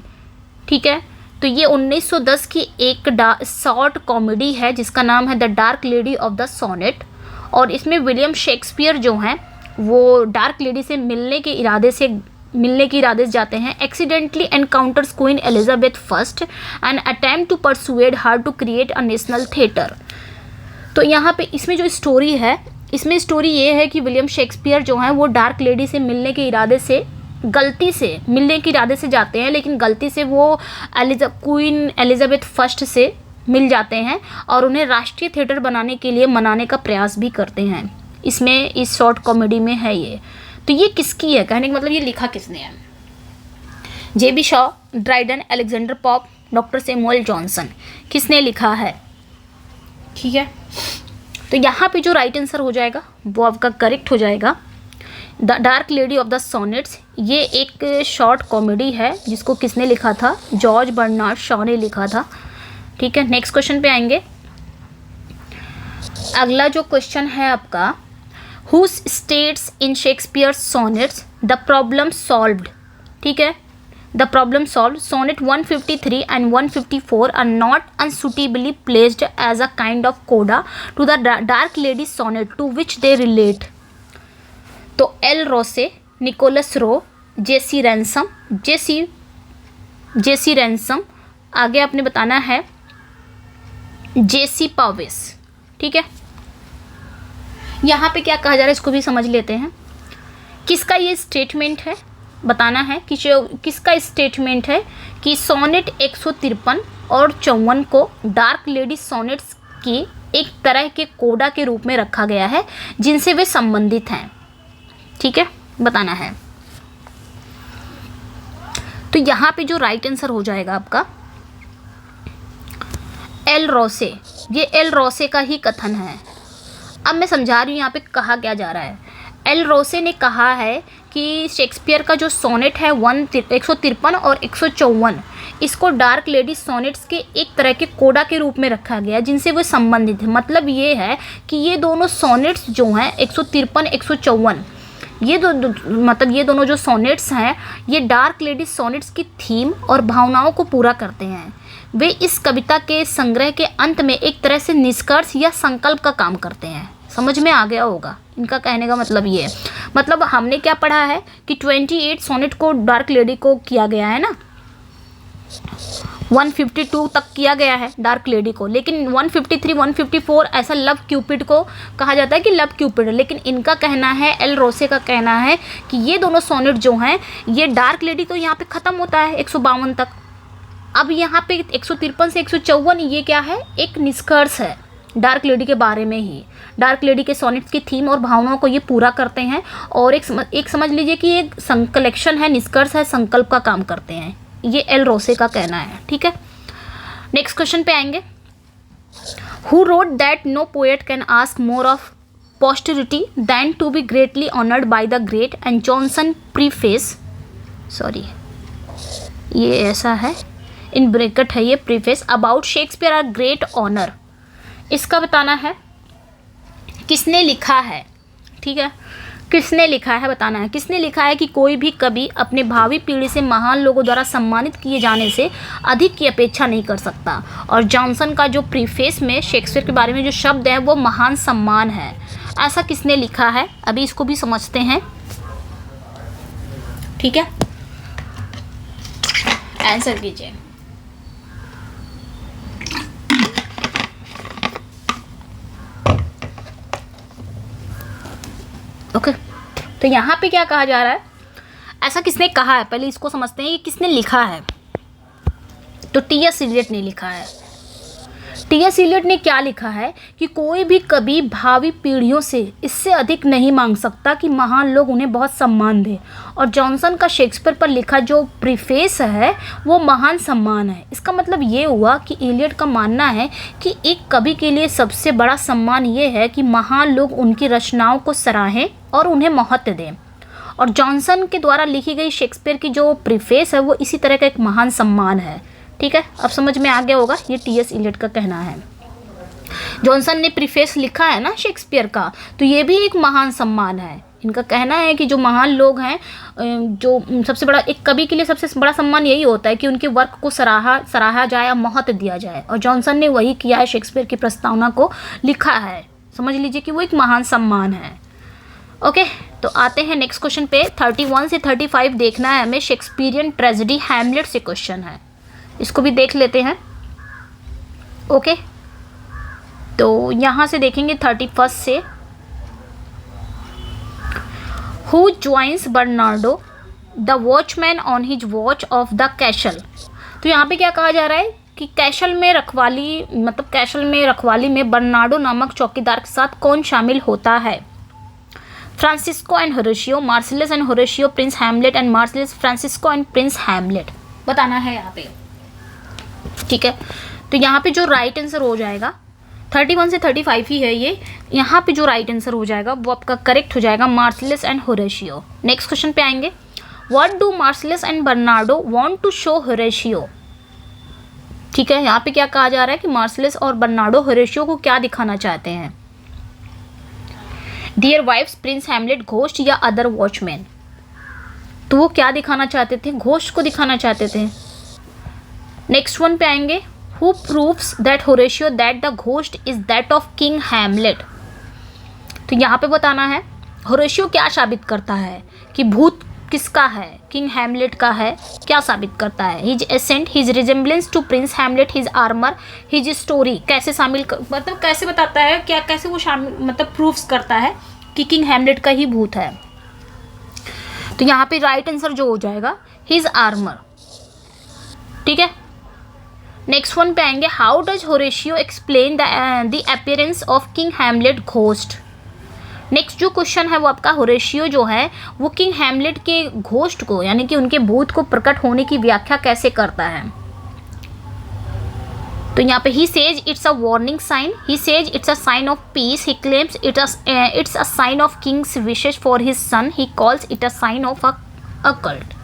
ठीक है, तो ये 1910 की एक शॉर्ट कॉमेडी है जिसका नाम है the dark lady of the sonnet. और इसमें विलियम शेक्सपियर जो हैं वो डार्क लेडी से मिलने के इरादे से जाते हैं। Accidentally encounters Queen Elizabeth first and attempt to persuade her to create a national theatre. तो यहाँ पे इसमें जो स्टोरी है, इसमें स्टोरी ये है कि विलियम शेक्सपियर जो हैं वो डार्क लेडी से मिलने के इरादे से जाते हैं, लेकिन गलती से वो क्वीन एलिजाबेथ फर्स्ट से मिल जाते हैं और उन्हें राष्ट्रीय थिएटर बनाने के लिए मनाने का प्रयास भी करते हैं। इसमें इस शॉर्ट कॉमेडी में है ये। तो ये किसकी है, कहने का मतलब ये लिखा किसने है? JB Shaw, Dryden, Alexander Pope, doctor Samuel Johnson, किसने लिखा है? ठीक है, तो यहाँ पे जो राइट आंसर हो जाएगा वो आपका करेक्ट हो जाएगा the dark lady of the sonnets. ये एक शॉर्ट कॉमेडी है जिसको किसने लिखा था? जॉर्ज बर्नार्ड शॉ ने लिखा था। ठीक है, नेक्स्ट क्वेश्चन पे आएंगे। अगला जो क्वेश्चन है आपका, who states in Shakespeare sonnets the problem solved. ठीक है, the problem solved, sonnet 153 and 154 are not unsuitably placed as a kind of coda to the dark lady sonnet to which they relate। तो L रोसे, Nicholas रो, जेसी ransom, आगे आपने बताना है जेसी पावेस। ठीक है, यहाँ पे क्या कहा जा रहा है इसको भी समझ लेते हैं। किसका ये स्टेटमेंट है बताना है कि किसका स्टेटमेंट है कि सोनेट 153 और 54 को डार्क लेडी सोनेट्स की एक तरह के कोडा के रूप में रखा गया है जिनसे वे संबंधित हैं। ठीक है, बताना है। तो यहाँ पे जो राइट आंसर हो जाएगा आपका एल रोसे, ये एल रोसे का ही कथन है। अब मैं समझा रही हूँ यहाँ पे कहा क्या जा रहा है। एल रोसे ने कहा है कि शेक्सपियर का जो सोनेट है 153 और 154, इसको डार्क लेडी सोनेट्स के एक तरह के कोडा के रूप में रखा गया जिनसे वो संबंधित है। मतलब ये है कि ये दोनों सोनेट्स जो हैं 153 154, ये दोनों जो सोनेट्स हैं ये डार्क लेडी सोनेट्स की थीम और भावनाओं को पूरा करते हैं। वे इस कविता के संग्रह के अंत में एक तरह से निष्कर्ष या संकल्प का काम करते हैं। समझ में आ गया होगा इनका कहने का मतलब ये है। मतलब हमने क्या पढ़ा है कि 28 सोनेट को डार्क लेडी को किया गया है ना, 152 तक किया गया है डार्क लेडी को, लेकिन 153 154 ऐसा लव क्यूपिड को कहा जाता है कि लव क्यूपिड। लेकिन इनका कहना है, एल रोसे का कहना है कि ये दोनों सोनेट जो हैं ये डार्क लेडी तो यहाँ पे ख़त्म होता है 152 तक। अब यहाँ पे 153 से 154 ये क्या है, एक निष्कर्ष है डार्क लेडी के बारे में ही। डार्क लेडी के सोनेट्स की थीम और भावनाओं को ये पूरा करते हैं और एक समझ लीजिए कि एक कलेक्शन है, निष्कर्ष है, संकल्प का काम करते हैं। ये एल रोसे का कहना है। ठीक है, नेक्स्ट क्वेश्चन पे आएंगे। Who wrote that no poet can ask more of posterity than to be greatly honoured by the great and Johnson preface, sorry ये ऐसा है इन ब्रैकेट है ये preface, about Shakespeare are great honour. इसका बताना है किसने लिखा है। ठीक है, किसने लिखा है बताना है। किसने लिखा है कि कोई भी कवि अपने भावी पीढ़ी से महान लोगों द्वारा सम्मानित किए जाने से अधिक की अपेक्षा नहीं कर सकता। और जॉनसन का जो प्रीफेस में शेक्सपियर के बारे में जो शब्द है वो महान सम्मान है। ऐसा किसने लिखा है, अभी इसको भी समझते हैं। ठीक है, आंसर कीजिए। ओके, तो यहाँ पे क्या कहा जा रहा है, ऐसा किसने कहा है, पहले इसको समझते हैं कि किसने लिखा है। तो टी.एस. इलियट ने लिखा है। टी.एस. इलियट ने क्या लिखा है कि कोई भी कवि भावी पीढ़ियों से इससे अधिक नहीं मांग सकता कि महान लोग उन्हें बहुत सम्मान दें। और जॉनसन का शेक्सपियर पर लिखा जो प्रीफेस है वो महान सम्मान है। इसका मतलब ये हुआ कि इलियट का मानना है कि एक कवि के लिए सबसे बड़ा सम्मान ये है कि महान लोग उनकी रचनाओं को सराहें और उन्हें महत्व दें। और जॉनसन के द्वारा लिखी गई शेक्सपियर की जो प्रीफेस है वो इसी तरह का एक महान सम्मान है। ठीक है, अब समझ में आ गया होगा, ये टी.एस. इलियट का कहना है। जॉनसन ने प्रीफेस लिखा है ना शेक्सपियर का, तो ये भी एक महान सम्मान है। इनका कहना है कि जो महान लोग हैं, जो सबसे बड़ा एक कवि के लिए सबसे बड़ा सम्मान यही होता है कि उनके वर्क को सराहा जाए और महत्व दिया जाए। और जॉनसन ने वही किया है, शेक्सपियर की प्रस्तावना को लिखा है। समझ लीजिए कि वो एक महान सम्मान है। ओके, तो आते हैं नेक्स्ट क्वेश्चन पे। 31 से 35 देखना है हमें। शेक्सपियरियन ट्रेजेडी हैमलेट से क्वेश्चन है, इसको भी देख लेते हैं। ओके, तो यहाँ से देखेंगे 31 से। Who joins Bernardo the watchman on his watch of the castle. तो यहाँ पे क्या कहा जा रहा है कि कैशल में रखवाली में बर्नार्डो नामक चौकीदार के साथ कौन शामिल होता है। Francisco and Horatio, Marcellus and Horatio, prince Hamlet and Marcellus, Francisco and prince Hamlet बताना है यहाँ पे। ठीक है, तो यहाँ पे जो राइट आंसर हो जाएगा 31 से 35 ही है ये, यहाँ पे जो राइट आंसर हो जाएगा वो आपका करेक्ट हो जाएगा Marcellus and Horatio. Next question पे आएंगे, what do Marcellus and Bernardo want to show Horatio. ठीक है, यहाँ पे क्या कहा जा रहा है कि मार्सिलस और बर्नार्डो होरेशियो को क्या दिखाना चाहते हैं। Dear wives, Prince Hamlet, ghost या अदर वॉचमैन। तो वो क्या दिखाना चाहते थे, घोस्ट को दिखाना चाहते थे। नेक्स्ट वन पे आएंगे, who proves that Horatio that the ghost is that of king Hamlet. तो यहाँ पे बताना है होरेशियो क्या साबित करता है कि भूत किसका है, किंग हैमलेट का है, क्या साबित करता है। His accent, his resemblance to Prince Hamlet, his armour, his story. कैसे शामिल मतलब कैसे बताता है, क्या कैसे वो शामिल मतलब प्रूफ्स करता है कि किंग हैमलेट का ही भूत है। तो यहाँ पे राइट आंसर जो हो जाएगा हिज आर्मर। ठीक है, नेक्स्ट वन पे आएंगे, how does Horatio explain the appearance of king Hamlet ghost. Next जो क्वेश्चन है वो आपका होरेशियो जो है वो किंग हैमलेट के घोस्ट को यानी कि उनके भूत को प्रकट होने की व्याख्या कैसे करता है। तो यहाँ पे he says it's a warning sign, he says it's a sign of peace, he claims it's a sign of king's wishes for his son, he calls it a sign of a cult.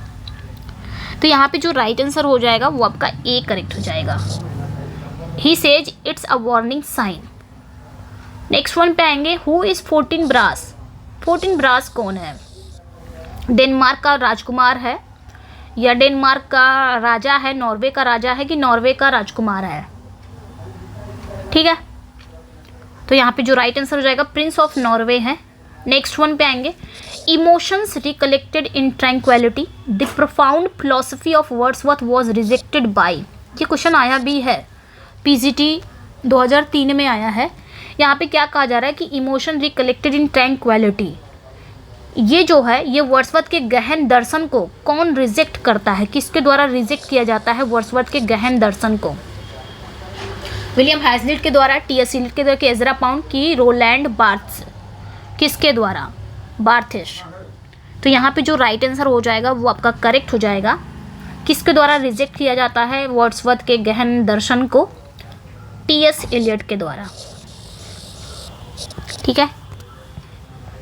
तो यहाँ पे जो right answer हो जाएगा वो आपका ए correct हो जाएगा, he says it's a warning sign. Next one पे आएंगे, हु इज 14 ब्रास। 14 ब्रास कौन है, डेनमार्क का राजकुमार है या डेनमार्क का राजा है, नॉर्वे का राजा है कि नॉर्वे का राजकुमार है। ठीक है, तो यहाँ पे जो राइट आंसर हो जाएगा प्रिंस ऑफ नॉर्वे है। नेक्स्ट वन पे आएंगे, emotions recollected in tranquillity, the profound philosophy of Wordsworth was rejected by. ये क्वेश्चन आया भी है, पीजीटी 2003 में आया है। यहाँ पे क्या कहा जा रहा है कि इमोशन रिकलेक्टेड इन ट्रैंक्विलिटी, ये जो है ये वर्ड्सवर्थ के गहन दर्शन को कौन रिजेक्ट करता है, किसके द्वारा रिजेक्ट किया जाता है वर्ड्सवर्थ के गहन दर्शन को। विलियम हैजलिट के द्वारा, टी.एस. इलियट के द्वारा, एजरा पाउंड की, रोलैंड बार्थ्स किसके द्वारा, बार्थिश। तो यहाँ पे जो राइट आंसर हो जाएगा वो आपका करेक्ट हो जाएगा, किसके द्वारा रिजेक्ट किया जाता है वर्ड्सवर्थ के गहन दर्शन को, टी.एस. इलियट के द्वारा। ठीक है,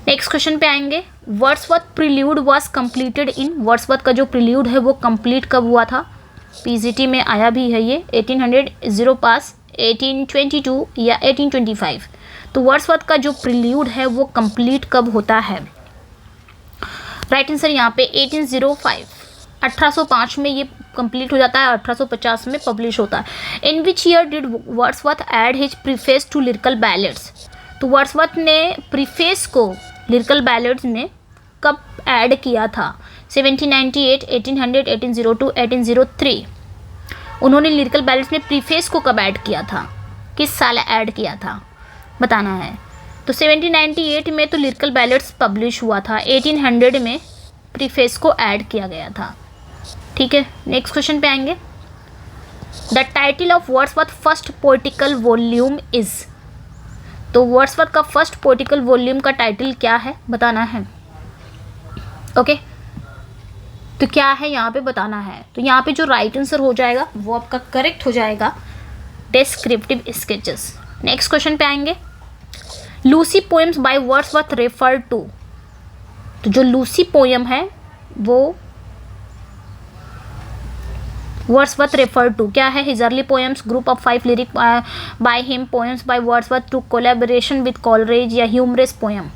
नेक्स्ट क्वेश्चन पे आएंगे, Wordsworth prelude was completed in. Wordsworth का जो प्रील्यूड है वो कंप्लीट कब हुआ था, पीजीटी में आया भी है ये, 1800 0 पास, 1822 या 1825। तो वर्ड्सवर्थ का जो प्रील्यूड है वो कंप्लीट कब होता है। राइट आंसर यहाँ पे 1805, 1805 में ये कंप्लीट हो जाता है, 1850 में पब्लिश होता है। In which year did Wordsworth add his preface to Lyrical Ballads. तो वर्ड्सवर्थ ने प्रीफेस को लिरिकल बैलेड्स में कब ऐड किया था, 1798, 1800, 1802, 1803। उन्होंने लिरिकल बैलेड्स में प्रीफेस को कब ऐड किया था, किस साल ऐड किया था बताना है। तो 1798 में तो लिरिकल बैलेड्स पब्लिश हुआ था, 1800 में प्रीफेस को ऐड किया गया था। ठीक है, नेक्स्ट क्वेश्चन पे आएंगे, the title of Wordsworth first poetical volume is. तो वर्ड्सवर्थ का फर्स्ट पोएटिकल वॉल्यूम का टाइटल क्या है बताना है। ओके, तो क्या है यहाँ पे बताना है। तो यहाँ पे जो राइट आंसर हो जाएगा वो आपका करेक्ट हो जाएगा, डिस्क्रिप्टिव स्केचेस। नेक्स्ट क्वेश्चन पे आएंगे, Lucy poems by Wordsworth refer to. तो जो लूसी पोएम है वो वर्ड्सवर्थ रेफर टू क्या है, his early poems, group of 5 lyric by him, poems by Wordsworth to collaboration with Coleridge या ह्यूमरस पोएम।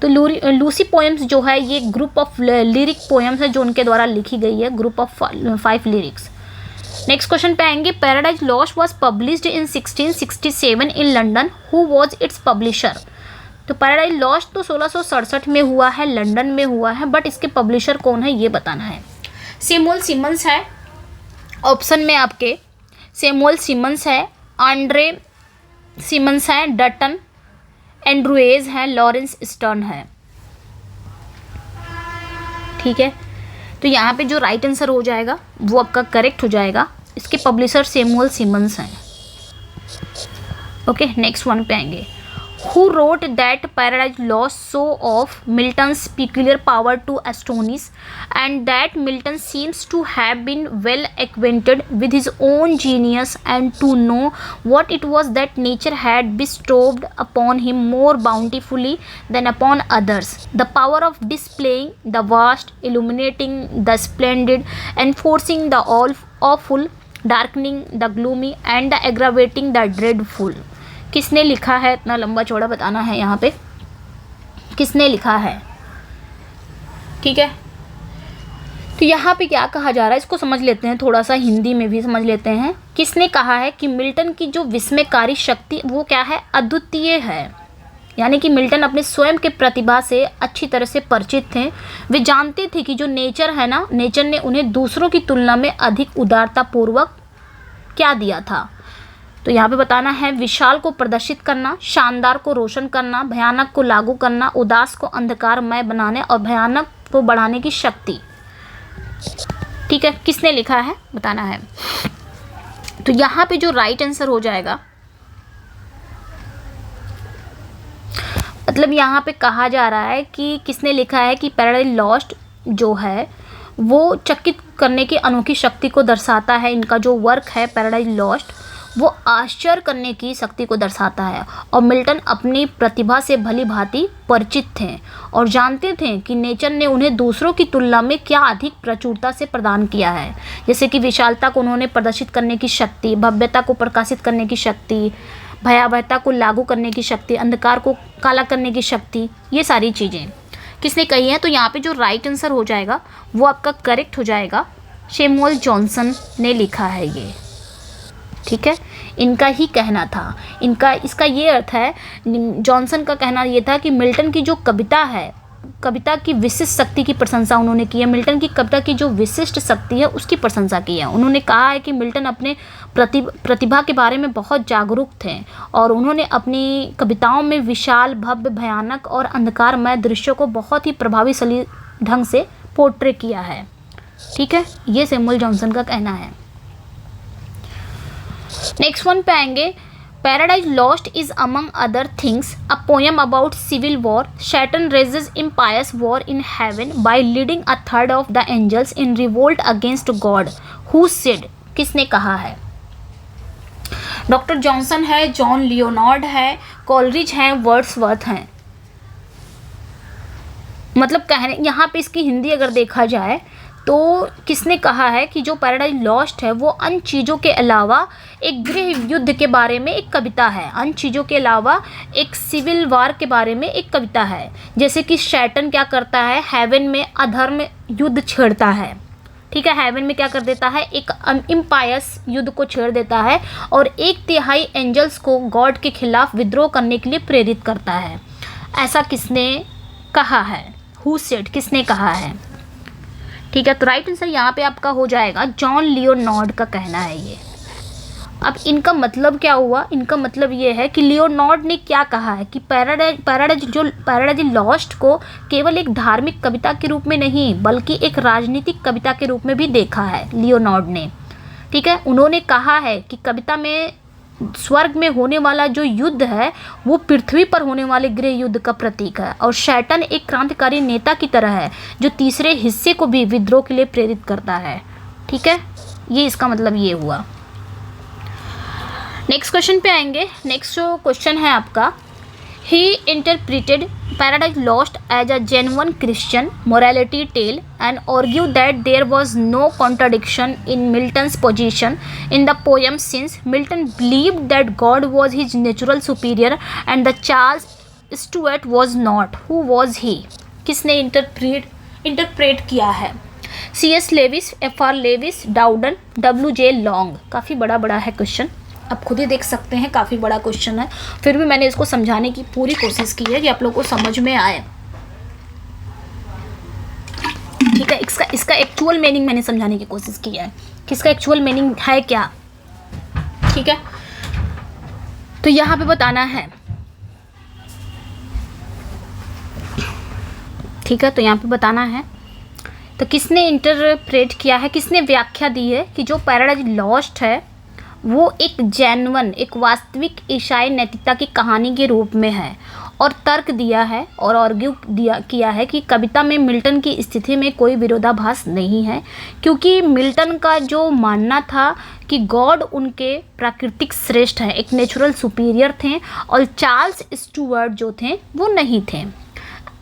तो लूसी पोएम्स जो है ये ग्रुप ऑफ लिरिक पोएम्स है जो उनके द्वारा लिखी गई है, group of 5 lyrics. Next question पे आएंगे, Paradise lost was published in 1667 in London, who was it's publisher. तो पैराडाइज लॉस्ट तो 1667 में हुआ है, लंदन में हुआ है, बट इसके पब्लिशर कौन है ये बताना है। सैमुअल सिमंस है ऑप्शन में आपके, सैमुअल सिमंस है, आंड्रे सिमंस है, डटन एंड्रूएज है, लॉरेंस स्टर्न है। ठीक है, तो यहाँ पे जो राइट आंसर हो जाएगा वो आपका करेक्ट हो जाएगा, इसके पब्लिशर सैमुअल सिमंस हैं। ओके, नेक्स्ट वन पे आएंगे, who wrote that Paradise Lost show off Milton's peculiar power to astonish, and that Milton seems to have been well acquainted with his own genius and to know what it was that nature had bestowed upon him more bountifully than upon others, the power of displaying the vast, illuminating the splendid, enforcing the awful, darkening the gloomy, and the aggravating the dreadful. किसने लिखा है? इतना लंबा चौड़ा बताना है यहाँ पे, किसने लिखा है? ठीक है, तो यहाँ पे क्या कहा जा रहा है इसको समझ लेते हैं, थोड़ा सा हिंदी में भी समझ लेते हैं। किसने कहा है कि मिल्टन की जो विस्मयकारी शक्ति वो क्या है? अद्वितीय है। यानी कि मिल्टन अपने स्वयं के प्रतिभा से अच्छी तरह से परिचित थे। वे जानते थे कि जो नेचर है ना, नेचर ने उन्हें दूसरों की तुलना में अधिक उदारतापूर्वक क्या दिया था। तो यहाँ पे बताना है विशाल को प्रदर्शित करना, शानदार को रोशन करना, भयानक को लागू करना, उदास को अंधकारमय बनाने और भयानक को बढ़ाने की शक्ति। ठीक है, किसने लिखा है बताना है। तो यहाँ पे जो राइट आंसर हो जाएगा, मतलब यहाँ पे कहा जा रहा है कि किसने लिखा है कि पैराडाइज लॉस्ट जो है वो चकित करने की अनोखी शक्ति को दर्शाता है। इनका जो वर्क है पैराडाइज लॉस्ट वो आश्चर्य करने की शक्ति को दर्शाता है। और मिल्टन अपनी प्रतिभा से भली भांति परिचित थे और जानते थे कि नेचर ने उन्हें दूसरों की तुलना में क्या अधिक प्रचुरता से प्रदान किया है। जैसे कि विशालता को उन्होंने प्रदर्शित करने की शक्ति, भव्यता को प्रकाशित करने की शक्ति, भयावहता को लागू करने की शक्ति, अंधकार को काला करने की शक्ति, ये सारी चीज़ें किसने कही है। तो यहाँ पे जो राइट आंसर हो जाएगा वो आपका करेक्ट हो जाएगा, सैमुअल जॉनसन ने लिखा है ये। ठीक है, इनका ही कहना था, इसका ये अर्थ है, जॉनसन का कहना ये था कि मिल्टन की जो कविता है, कविता की विशिष्ट शक्ति की प्रशंसा उन्होंने की है। मिल्टन की कविता की जो विशिष्ट शक्ति है उसकी प्रशंसा की है। उन्होंने कहा है कि मिल्टन अपने प्रतिभा के बारे में बहुत जागरूक थे और उन्होंने अपनी कविताओं में विशाल, भव्य, भयानक और अंधकारमय दृश्यों को बहुत ही प्रभावशाली ढंग से पोर्ट्रे किया है। ठीक है, ये सैमुअल जॉनसन का कहना है। नेक्स्ट वन पे आएंगे, Paradise Lost is among other things a poem about civil war. Satan raises impious war in heaven by leading a third of the angels in revolt against God who said. किसने कहा है? Doctor Johnson है, John Leonard है, Coleridge हैं, Wordsworth हैं। मतलब कहने यहाँ पे इसकी हिंदी अगर देखा जाए तो किसने कहा है कि जो पैराडाइज लॉस्ट है वो अन्य चीज़ों के अलावा एक गृह युद्ध के बारे में एक कविता है, अन्य चीज़ों के अलावा एक सिविल वार के बारे में एक कविता है। जैसे कि सैटर्न क्या करता है, हेवन में अधर्म युद्ध छेड़ता है। ठीक है, हेवन में क्या कर देता है, एक इम्पायस युद्ध को छेड़ देता है और 1/3 एंजल्स को गॉड के खिलाफ विद्रोह करने के लिए प्रेरित करता है। ऐसा किसने कहा है? हु सेड, किसने कहा है? ठीक है, तो राइट आंसर यहाँ पे आपका हो जाएगा जॉन लियोनार्ड का कहना है ये। अब इनका मतलब क्या हुआ? इनका मतलब ये है कि लियोनार्ड ने क्या कहा है कि पैराडाइज लॉस्ट को केवल एक धार्मिक कविता के रूप में नहीं बल्कि एक राजनीतिक कविता के रूप में भी देखा है लियोनार्ड ने। ठीक है, उन्होंने कहा है कि कविता में स्वर्ग में होने वाला जो युद्ध है वो पृथ्वी पर होने वाले गृह युद्ध का प्रतीक है और सैटर्न एक क्रांतिकारी नेता की तरह है जो तीसरे हिस्से को भी विद्रोह के लिए प्रेरित करता है। ठीक है, ये इसका मतलब ये हुआ। नेक्स्ट क्वेश्चन पे आएंगे। नेक्स्ट जो क्वेश्चन है आपका, he interpreted Paradise Lost as a genuine Christian morality tale and argue that there was no contradiction in Milton's position in the poem since Milton believed that God was his natural superior and the Charles Stuart was not. Who was he? किसने interpret किया है? C.S. Lewis, F.R. Lewis, Dowden, W.J. Long. काफ़ी बड़ा है question, आप खुद ही देख सकते हैं, काफ़ी बड़ा क्वेश्चन है। फिर भी मैंने इसको समझाने की पूरी कोशिश की है कि आप लोगों को समझ में आए। ठीक है, इसका एक्चुअल मीनिंग मैंने समझाने की कोशिश की है कि इसका एक्चुअल मीनिंग है क्या। ठीक है, तो यहाँ पे बताना है। ठीक है, तो यहाँ पे बताना है तो किसने इंटरप्रेट किया है, किसने व्याख्या दी है कि जो पैराडाइज लॉस्ट है वो एक जेन्युइन, एक वास्तविक ईसाई नैतिकता की कहानी के रूप में है, और तर्क दिया है और आर्ग्यू किया है कि कविता में मिल्टन की स्थिति में कोई विरोधाभास नहीं है, क्योंकि मिल्टन का जो मानना था कि गॉड उनके प्राकृतिक श्रेष्ठ हैं, एक नेचुरल सुपीरियर थे, और चार्ल्स स्टुअर्ट जो थे वो नहीं थे।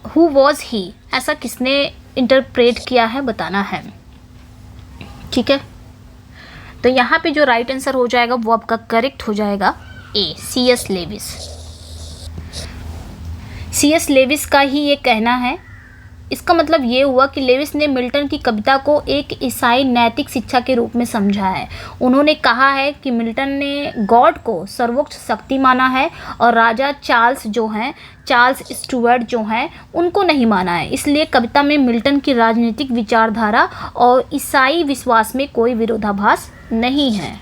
हु वॉज ही, ऐसा किसने इंटरप्रेट किया है बताना है। ठीक है, तो यहाँ पे जो राइट आंसर हो जाएगा वो आपका करेक्ट हो जाएगा ए, C.S. लेविस। C.S. लेविस का ही ये कहना है। इसका मतलब ये हुआ कि लेविस ने मिल्टन की कविता को एक ईसाई नैतिक शिक्षा के रूप में समझा है। उन्होंने कहा है कि मिल्टन ने गॉड को सर्वोच्च शक्ति माना है और राजा चार्ल्स स्टुअर्ट जो हैं उनको नहीं माना है। इसलिए कविता में मिल्टन की राजनीतिक विचारधारा और ईसाई विश्वास में कोई विरोधाभास नहीं है।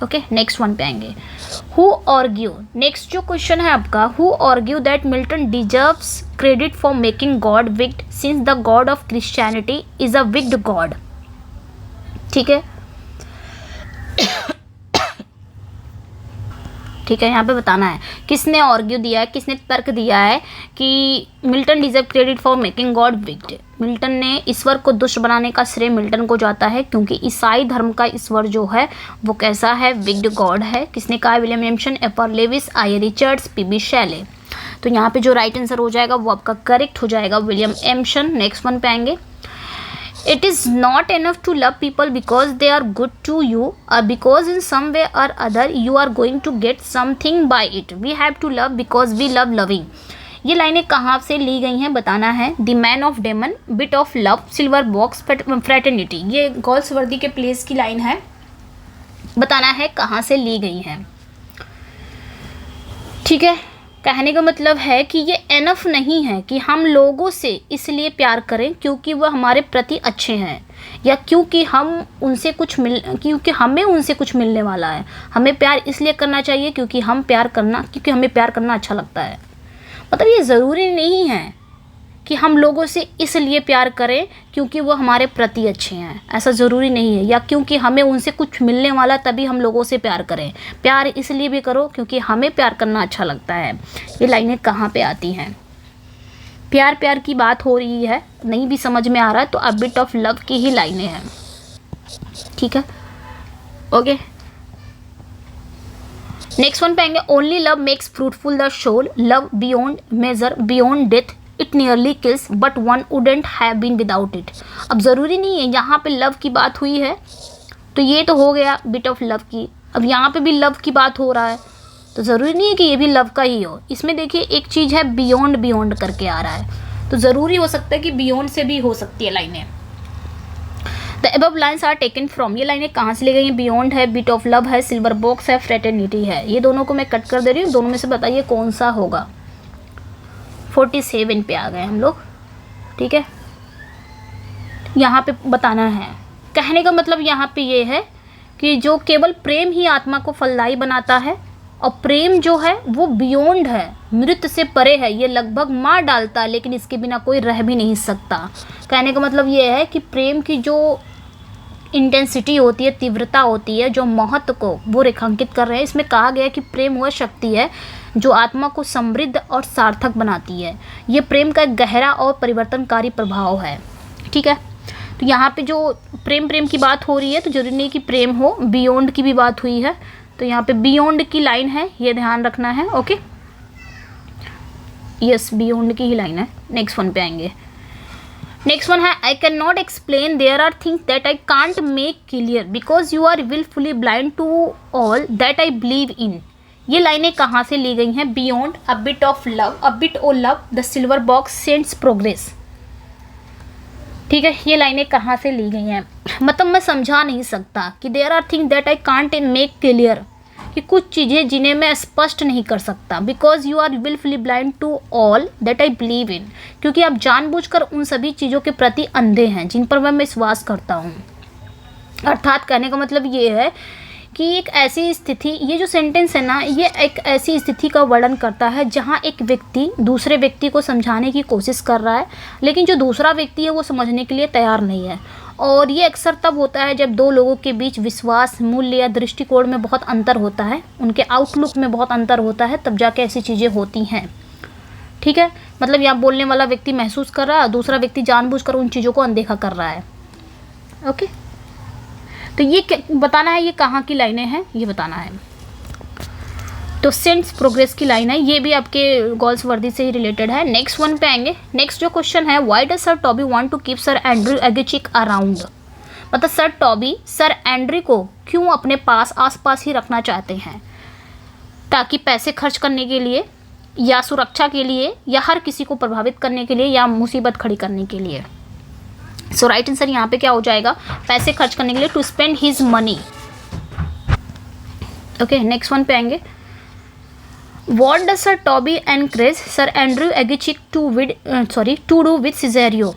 ओके, नेक्स्ट वन पे आएंगे। हु आर्ग्यू, नेक्स्ट जो क्वेश्चन है आपका, who argue that Milton deserves credit for making God wicked since the God of Christianity is a wicked God. ठीक है, ठीक है, यहाँ पे बताना है किसने आर्ग्यू दिया है, किसने तर्क दिया है कि Milton deserve credit for making God wicked. Milton ने ईश्वर को दुष्ट बनाने का श्रेय मिल्टन को जाता है, क्योंकि ईसाई धर्म का ईश्वर जो है वो कैसा है, विक्ड गॉड है। किसने कहा, William Empson, F.R. Lewis, I.A. Richards, P.B. Shelley. तो यहाँ पे जो राइट आंसर हो जाएगा वो आपका करेक्ट हो जाएगा, विलियम एम्सन। नेक्स्ट वन पे आएंगे। It is not enough to love people because they are good to you or because in some way or other you are going to get something by it. We have to love because we love loving. ये लाइनें कहाँ से ली गई हैं बताना है। The man of demon, bit of love, silver box, fraternity. ये गोल्सवर्दी के प्लेस की लाइन है, बताना है कहाँ से ली गई हैं। ठीक है, कहने का मतलब है कि ये एनफ नहीं है कि हम लोगों से इसलिए प्यार करें क्योंकि वह हमारे प्रति अच्छे हैं, या क्योंकि क्योंकि हमें उनसे कुछ मिलने वाला है। हमें प्यार इसलिए करना चाहिए क्योंकि हमें प्यार करना अच्छा लगता है। मतलब ये ज़रूरी नहीं है कि हम लोगों से इसलिए प्यार करें क्योंकि वो हमारे प्रति अच्छे हैं, ऐसा ज़रूरी नहीं है, या क्योंकि हमें उनसे कुछ मिलने वाला तभी हम लोगों से प्यार करें। प्यार इसलिए भी करो क्योंकि हमें प्यार करना अच्छा लगता है। ये लाइनें कहाँ पे आती हैं? प्यार की बात हो रही है, नहीं भी समझ में आ रहा है तो अ बिट ऑफ लव की ही लाइनें हैं। ठीक है, ओके, नेक्स्ट वन पे आएंगे। Only love makes fruitful the soul, love beyond measure, beyond death, it nearly kills but one wouldn't have been without it. अब ज़रूरी नहीं है, यहाँ पे लव की बात हुई है तो ये तो हो गया बिट ऑफ लव की। अब यहाँ पे भी लव की बात हो रहा है तो ज़रूरी नहीं है कि ये भी लव का ही हो। इसमें देखिए एक चीज़ है बियॉन्ड करके आ रहा है, तो ज़रूरी हो सकता है कि बियॉन्ड से भी हो सकती है लाइनें। The above lines are taken from, ये लाइनें कहाँ से ली गई हैं? बियॉन्ड है, बिट ऑफ लव है, सिल्वर बॉक्स है, फ्रेटर्निटी है। ये दोनों को मैं कट कर दे रही हूँ, दोनों में से बताइए कौन सा होगा। 47 पे आ गए हम लोग। ठीक है, यहाँ पे बताना है। कहने का मतलब यहाँ पे ये है कि जो केवल प्रेम ही आत्मा को फलदायी बनाता है, और प्रेम जो है वो बियॉन्ड है, मृत से परे है, ये लगभग मार डालता है लेकिन इसके बिना कोई रह भी नहीं सकता। कहने का मतलब ये है कि प्रेम की जो इंटेंसिटी होती है, तीव्रता होती है, जो महत्व को वो रेखांकित कर रहे हैं। इसमें कहा गया है कि प्रेम वह शक्ति है जो आत्मा को समृद्ध और सार्थक बनाती है। ये प्रेम का एक गहरा और परिवर्तनकारी प्रभाव है। ठीक है, तो यहाँ पे जो प्रेम की बात हो रही है तो जरूरी नहीं कि प्रेम हो, बियॉन्ड की भी बात हुई है, तो यहाँ पे बियॉन्ड की लाइन है, ये ध्यान रखना है। ओके, यस, बियॉन्ड की ही लाइन है। नेक्स्ट वन पे आएंगे। नेक्स्ट वन है, I can not explain, there are things that I can't make clear because you are wilfully blind to all that I believe in. ये लाइनें कहाँ से ली गई हैं? Beyond, a bit of love, a bit o love, the silver box, saints progress. ठीक है, ये लाइनें कहाँ से ली गई हैं? मतलब मैं समझा नहीं सकता कि there are thing that I can't make clear, कि कुछ चीज़ें जिन्हें मैं स्पष्ट नहीं कर सकता। Because you are wilfully blind to all that I believe in, क्योंकि आप जानबूझकर उन सभी चीज़ों के प्रति अंधे हैं जिन पर मैं विश्वास करता हूँ। अर्थात कहने का मतलब ये है कि एक ऐसी स्थिति, ये जो सेंटेंस है ना, ये एक ऐसी स्थिति का वर्णन करता है जहाँ एक व्यक्ति दूसरे व्यक्ति को समझाने की कोशिश कर रहा है, लेकिन जो दूसरा व्यक्ति है वो समझने के लिए तैयार नहीं है। और ये अक्सर तब होता है जब दो लोगों के बीच विश्वास, मूल्य या दृष्टिकोण में बहुत अंतर होता है, उनके आउटलुक में बहुत अंतर होता है, तब जाके ऐसी चीज़ें होती हैं। ठीक है, मतलब यहाँ बोलने वाला व्यक्ति महसूस कर रहा है, दूसरा व्यक्ति जानबूझकर उन चीज़ों को अनदेखा कर रहा है। ओके, तो ये बताना है ये कहाँ की लाइनें हैं, ये बताना है। तो सेंस प्रोग्रेस की लाइन है, ये भी आपके गोल्स वर्दी से ही रिलेटेड है। नेक्स्ट वन पे आएंगे। नेक्स्ट जो क्वेश्चन है, why does sir Toby want to keep sir Andrew Aguecheek around. मतलब सर टॉबी सर एंड्रयू को क्यों अपने पास आसपास ही रखना चाहते हैं, ताकि पैसे खर्च करने के लिए या सुरक्षा के लिए या हर किसी को प्रभावित करने के लिए या मुसीबत खड़ी करने के लिए। सो राइट आंसर यहाँ पे क्या हो जाएगा, पैसे खर्च करने के लिए, to spend his money. Okay, next one पे आएंगे। What does Sir Toby encourage Sir Andrew Aguichick to do with Cesario?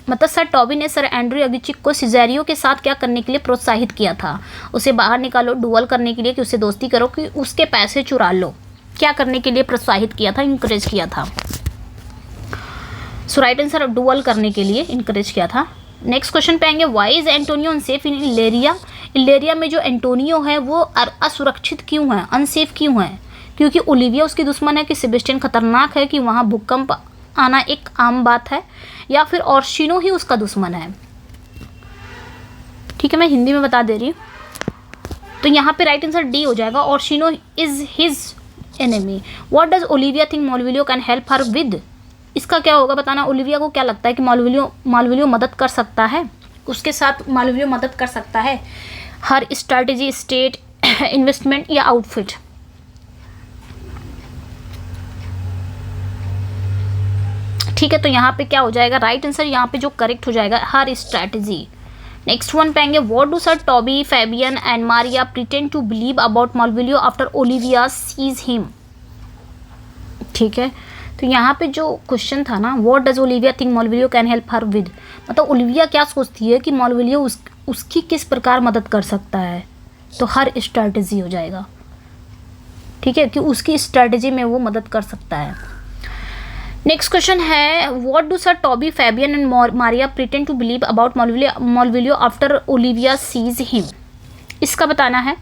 मतलब सर टॉबी ने सर एंड्रयू एगेचिक को सिजेरियो के साथ क्या करने के लिए प्रोत्साहित किया था, उसे बाहर निकालो, डुअल करने के लिए, कि उससे दोस्ती करो, कि उसके पैसे चुरा लो, क्या करने के लिए प्रोत्साहित किया था, इंकरेज किया था। सो राइट आंसर डुअल करने के लिए इंकरेज किया था। नेक्स्ट क्वेश्चन पे आएंगे। वाई इज एंटोनियो अनसेफ इन इलेरिया। इलेरिया में जो एंटोनियो है वो असुरक्षित क्यों है, अनसेफ क्यों है? क्योंकि ओलिविया उसकी दुश्मन है, कि सेबेस्टियन खतरनाक है, कि वहाँ भूकंप आना एक आम बात है, या फिर ऑर्शिनो ही उसका दुश्मन है। ठीक है, मैं हिंदी में बता दे रही हूँ। तो यहाँ पे राइट आंसर डी हो जाएगा, Orsino is his enemy. What does Olivia think Malvolio can help her with. इसका क्या होगा बताना। ओलिविया को क्या लगता है कि माल्विलियो मदद कर सकता है, उसके साथ माल्विलियो मदद कर सकता है हर स्ट्रैटेजी, स्टेट, इन्वेस्टमेंट या आउटफिट। ठीक है, तो यहाँ पे क्या हो जाएगा, राइट आंसर यहाँ पे जो करेक्ट हो जाएगा, हर स्ट्रैटेजी। नेक्स्ट वन पे आएंगे। What do sir Toby, Fabian and Maria pretend to believe about Malvolio after Olivia sees him. ठीक है, तो यहाँ पे जो क्वेश्चन था ना, what does Olivia think Malvolio can help her with, मतलब ओलिविया क्या सोचती है कि माल्विलियो उसकी किस प्रकार मदद कर सकता है, तो हर स्ट्रैटेजी हो जाएगा। ठीक है, कि उसकी स्ट्रैटेजी में वो मदद कर सकता है। नेक्स्ट क्वेश्चन है। What do sir Toby, Fabian and Maria pretend to believe about Malvolio after Olivia sees him. इसका बताना है।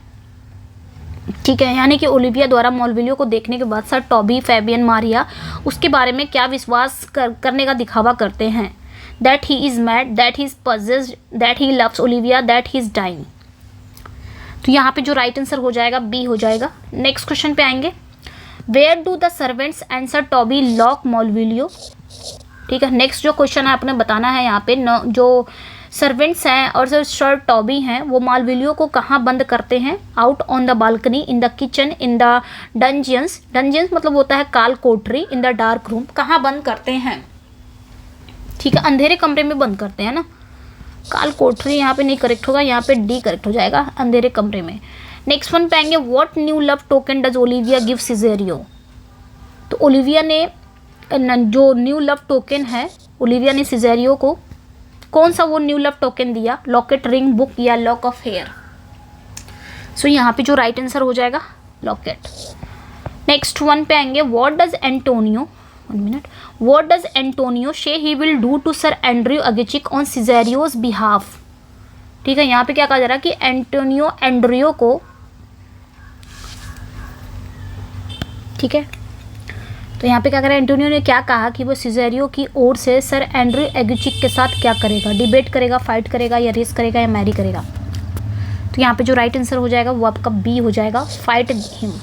ठीक है, यानी कि ओलिविया द्वारा माल्विलियो को देखने के बाद सर टॉबी, फैबियन, मारिया उसके बारे में क्या विश्वास करने का दिखावा करते हैं। That he is mad, that he is possessed, that he loves Olivia, that he is dying. तो यहाँ पे जो राइट आंसर हो जाएगा बी हो जाएगा। नेक्स्ट क्वेश्चन पे आएंगे। Where do the servants and sir Toby lock Malvolio. ठीक है, नेक्स्ट जो क्वेश्चन है आपने बताना है यहाँ पे, जो सर्वेंट्स हैं और जो सर टॉबी हैं वो माल्विलियो को कहाँ बंद करते हैं। Out on the balcony, in the kitchen, in the dungeons. Dungeons मतलब होता है काल कोठरी, इन द डार्क रूम, कहाँ बंद करते हैं। ठीक है, अंधेरे कमरे में बंद करते हैं ना। काल कोठरी यहाँ पे नहीं करेक्ट होगा, यहाँ पे डी करेक्ट हो जाएगा, अंधेरे कमरे में। नेक्स्ट वन पे आएंगे। What new love token does Olivia give Cesario. तो ओलिविया ने जो न्यू लव टोकन है, ओलिविया ने सिजेरियो को कौन सा वो न्यू लव टोकन दिया, लॉकेट, रिंग, बुक या लॉक ऑफ हेयर। सो यहाँ पे जो राइट आंसर हो जाएगा लॉकेट। नेक्स्ट वन पे आएंगे। What does Antonio, what does Antonio say he will do to sir Andrew Aguecheek on Cesario's behalf. ठीक है, यहाँ पे क्या कहा जा रहा है कि एंटोनियो एंड्रियो को, ठीक है, तो यहाँ पे क्या करें, एंटोनियो ने क्या कहा कि वो सिजेरियो की ओर से सर एंड्रयू एगेचिक के साथ क्या करेगा, डिबेट करेगा, फाइट करेगा या रेस करेगा या मैरी करेगा। तो यहाँ पे जो राइट आंसर हो जाएगा वो आपका बी हो जाएगा, फाइट हिम।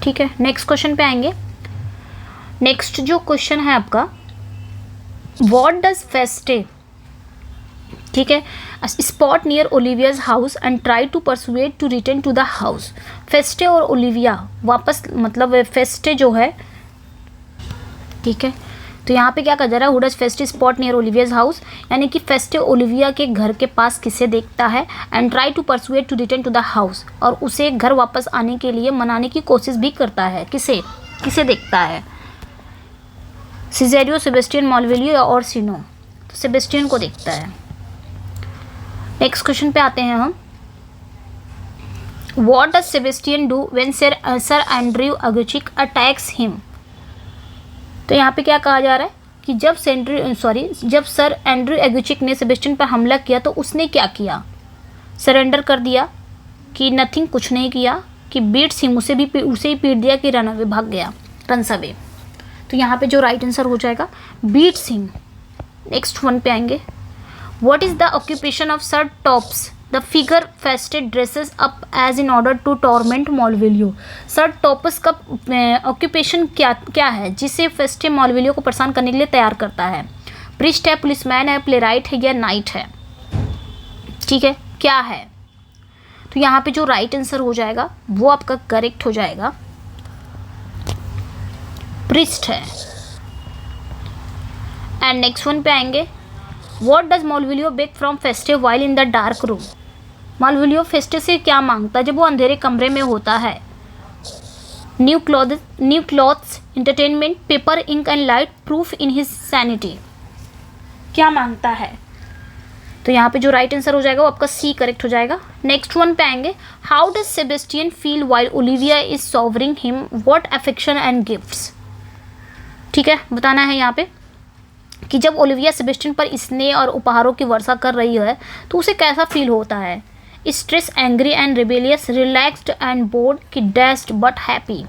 ठीक है, नेक्स्ट क्वेश्चन पे आएंगे। नेक्स्ट जो क्वेश्चन है आपका, व्हाट डज फेस्टे, ठीक है, spot near Olivia's house and try to persuade to return to the house. Feste और ओलिविया वापस, मतलब फेस्टे जो है, ठीक है, तो यहाँ पे क्या कहा जा रहा है, who does Feste spot near Olivia's house, यानी कि फेस्टे ओलिविया के घर के पास किसे देखता है, and try to persuade to return to the house, और उसे घर वापस आने के लिए मनाने की कोशिश भी करता है। किसे देखता है, सिजेरियो, सेबेस्टियन, माल्विलियो या ऑर्सिनो। तो सेबेस्टियन को देखता है। नेक्स्ट क्वेश्चन पे आते हैं हम। What does Sebastian do when sir Andrew Aguecheek attacks him. तो यहाँ पे क्या कहा जा रहा है, कि जब सर एंड्रयू एगुचिक ने सेबेस्टियन पर हमला किया तो उसने क्या किया? सरेंडर कर दिया, कि नथिंग, कुछ नहीं किया, कि बीट्स हिम, उसे ही पीट दिया, कि रन अवे, भाग गया, रन्स अवे। तो यहाँ पे जो राइट आंसर हो जाएगा बीट्स हिम। नेक्स्ट वन पे आएंगे। What is the occupation of sir Topas? The figure Feste dresses up as in order to torment Malvolio. Sir Topas का ऑक्यूपेशन क्या है जिसे फेस्टे मॉलविलियो को परेशान करने के लिए तैयार करता है? प्रिस्ट है, पुलिसमैन है, प्लेराइट है, या नाइट है? ठीक है, क्या है? तो यहाँ पे जो राइट आंसर हो जाएगा वो आपका करेक्ट हो जाएगा, प्रिस्ट है। एंड नेक्स्ट वन पे आएंगे। What does Malvolio beg from Feste while in the dark room? Malvolio Feste से क्या मांगता है जब वो अंधेरे कमरे में होता है? New clothes, entertainment, paper, ink and light, proof in his sanity. क्या मांगता है? तो यहाँ पे जो राइट आंसर हो जाएगा वो आपका सी करेक्ट हो जाएगा। नेक्स्ट वन पे आएंगे। How does Sebastian feel while Olivia is showering him what affection and gifts? ठीक है, बताना है यहाँ पे कि जब ओलिविया सेबेस्टियन पर स्नेह और उपहारों की वर्षा कर रही है तो उसे कैसा फील होता है? Stress, angry and rebellious, relaxed and board, कि डैश्ड बट हैप्पी?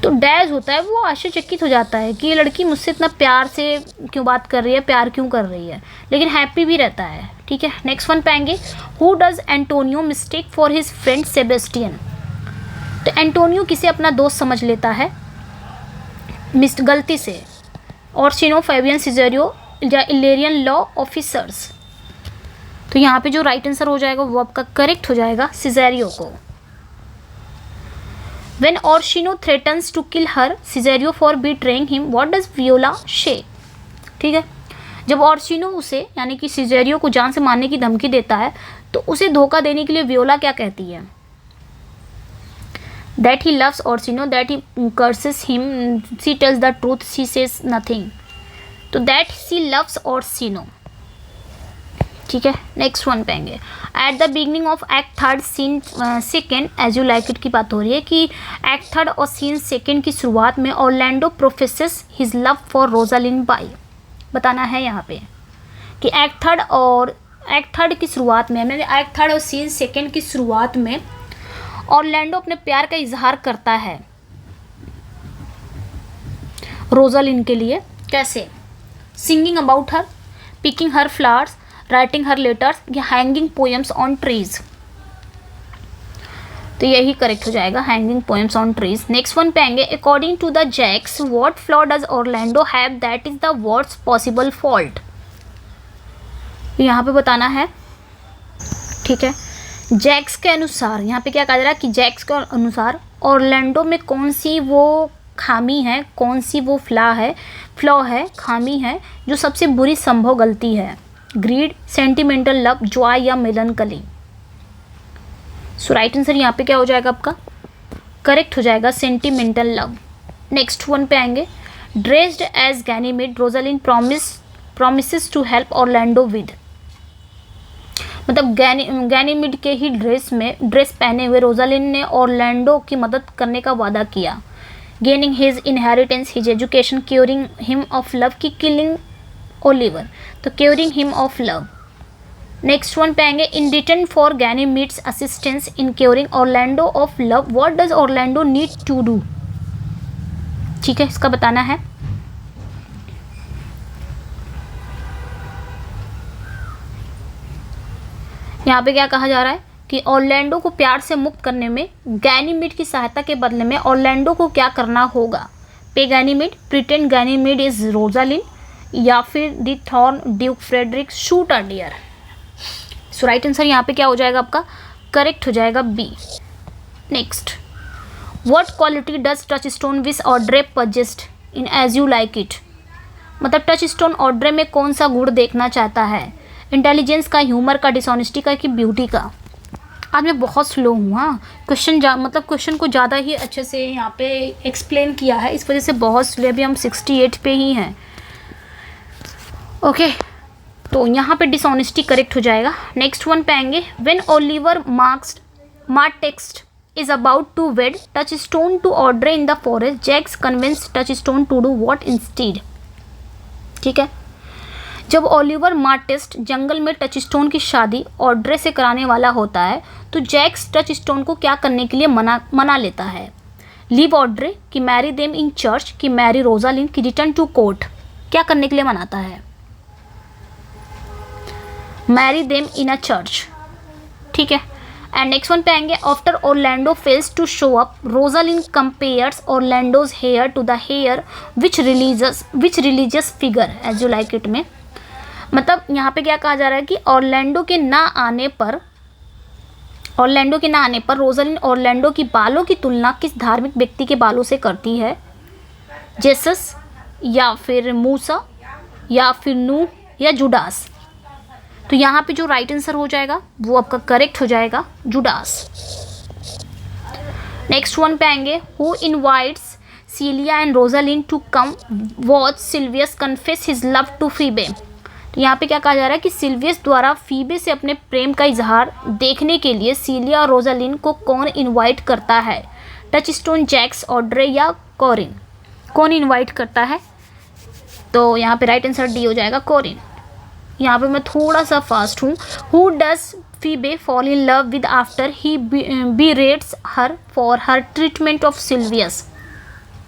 तो डैश होता है, वो आश्चर्यचकित हो जाता है कि ये लड़की मुझसे इतना प्यार से क्यों बात कर रही है, प्यार क्यों कर रही है, लेकिन हैप्पी भी रहता है। ठीक है, नेक्स्ट वन पे आएंगे। Who does Antonio mistake for his friend Sebastian? तो एंटोनियो किसे अपना दोस्त समझ लेता है गलती से? ऑर्सिनो, फेबियन, सिजेरियो, या इलेरियन लॉ ऑफिसर्स? तो यहाँ पे जो राइट आंसर हो जाएगा वो आपका करेक्ट हो जाएगा, सिजेरियो को। When Orsino threatens to kill her, Cesario for betraying him, what does Viola say? ठीक है, जब ऑर्सिनो उसे यानी कि सिजेरियो को जान से मारने की धमकी देता है तो उसे धोखा देने के लिए वियोला क्या कहती है? That he loves Orsino, that he curses him, she tells the truth, she says nothing. तो that she loves Orsino। ठीक है, नेक्स्ट वन पे आएंगे। At the beginning of act third scene second as you like it की बात हो रही है कि एक्ट थर्ड और सीन सेकेंड की शुरुआत में Orlando professes his love for Rosalind by. बताना है यहाँ पे कि एक्ट थर्ड की शुरुआत में, एक्ट थर्ड और सीन सेकेंड की शुरुआत में ऑर्लैंडो अपने प्यार का इजहार करता है रोजालिन के लिए। कैसे? Singing about her, picking her flowers, writing her letters, या हैंगिंग पोएम्स ऑन ट्रीज? तो यही करेक्ट हो जाएगा, hanging poems on trees. Next one पे आएंगे। According to the Jaques what flaw does Orlando have that is the worst possible fault? यहाँ पे बताना है। ठीक है, जैक्स के अनुसार यहाँ पे क्या कहा जा रहा है कि जैक्स के अनुसार ऑर्लैंडो में कौन सी वो खामी है, कौन सी वो फ्लॉ है, खामी है जो सबसे बुरी संभव गलती है? ग्रीड, सेंटिमेंटल लव, जॉय, या मेलनकली? सो राइट आंसर यहाँ पे क्या हो जाएगा आपका? करेक्ट हो जाएगा, सेंटिमेंटल लव। नेक्स्ट वन पे आएंगे। Dressed as Ganymede Rosalind promises to help Orlando with. मतलब गैनीमेड के ही ड्रेस पहने हुए रोजालिन ने ऑर्लैंडो की मदद करने का वादा किया। Gaining his inheritance, his education, curing him of love, की किलिंग ओलिवर? तो curing him of love. Next one पे आएंगे। In return for Ganymede's assistance in curing Orlando of love what does Orlando need to do? ठीक है, इसका बताना है। यहाँ पे क्या कहा जा रहा है कि ऑर्लैंडो को प्यार से मुक्त करने में गैनीमेड की सहायता के बदले में ऑर्लैंडो को क्या करना होगा? Pay Ganymede, pretend Ganymede is Rosalind, या फिर dethrone duke Frederick shoot a deer? So right answer यहाँ पे क्या हो जाएगा आपका? करेक्ट हो जाएगा, B. Next, what quality does Touchstone wish Audrey possessed in as you like it? मतलब टच स्टोन ऑड्रे में कौन सा गुण देखना चाहता है? इंटेलिजेंस का, ह्यूमर का, डिसऑनेस्टी का, कि ब्यूटी का? आज मैं बहुत स्लो हूँ। हाँ, क्वेश्चन को ज़्यादा ही अच्छे से यहाँ पे एक्सप्लेन किया है, इस वजह से बहुत स्लो। अभी हम 68 पे ही हैं। ओके, तो यहाँ पे डिसऑनेस्टी करेक्ट हो जाएगा। नेक्स्ट वन पे आएंगे। When Oliver mark text is about to wed Touchstone to Audrey in the forest. Jax convinces Touchstone to do what instead? ठीक है, जब ओलिवर मार्टिस्ट जंगल में टचस्टोन की शादी ऑड्रे से कराने वाला होता है तो जैक्स टचस्टोन को क्या करने के लिए मना लेता है? लीव ऑड्रे, कि मैरी देम इन चर्च, कि मैरी रोजालिन, कि रिटर्न टू कोर्ट? क्या करने के लिए मनाता है? Marry them in a church. ठीक है, एंड नेक्स्ट वन पे आएंगे। After Orlando fails to show up, Rosalind compares Orlando's hair to the hair which religious figure as you like it में। मतलब यहाँ पे क्या कहा जा रहा है कि ऑरलैंडो के ना आने पर रोजालिन ऑरलैंडो की बालों की तुलना किस धार्मिक व्यक्ति के बालों से करती है? जेसस, या फिर मूसा, या फिर नूह, या जुडास? तो यहाँ पे जो राइट आंसर हो जाएगा वो आपका करेक्ट हो जाएगा जुडास। नेक्स्ट वन पे आएंगे। Who invites Celia and Rosalind to come watch Silvius confess his love to Phoebe? तो यहाँ पे क्या कहा जा रहा है कि सिल्वियस द्वारा फीबे से अपने प्रेम का इजहार देखने के लिए सीलिया और रोजालिन को कौन इनवाइट करता है? टचस्टोन, जैक्स, ऑड्रे या कोरिन? कौन इनवाइट करता है? तो यहाँ पे राइट आंसर डी हो जाएगा कोरिन। यहाँ पे मैं थोड़ा सा फास्ट हूँ। Who does Phoebe fall in love with after he berates her for her treatment of Silvius?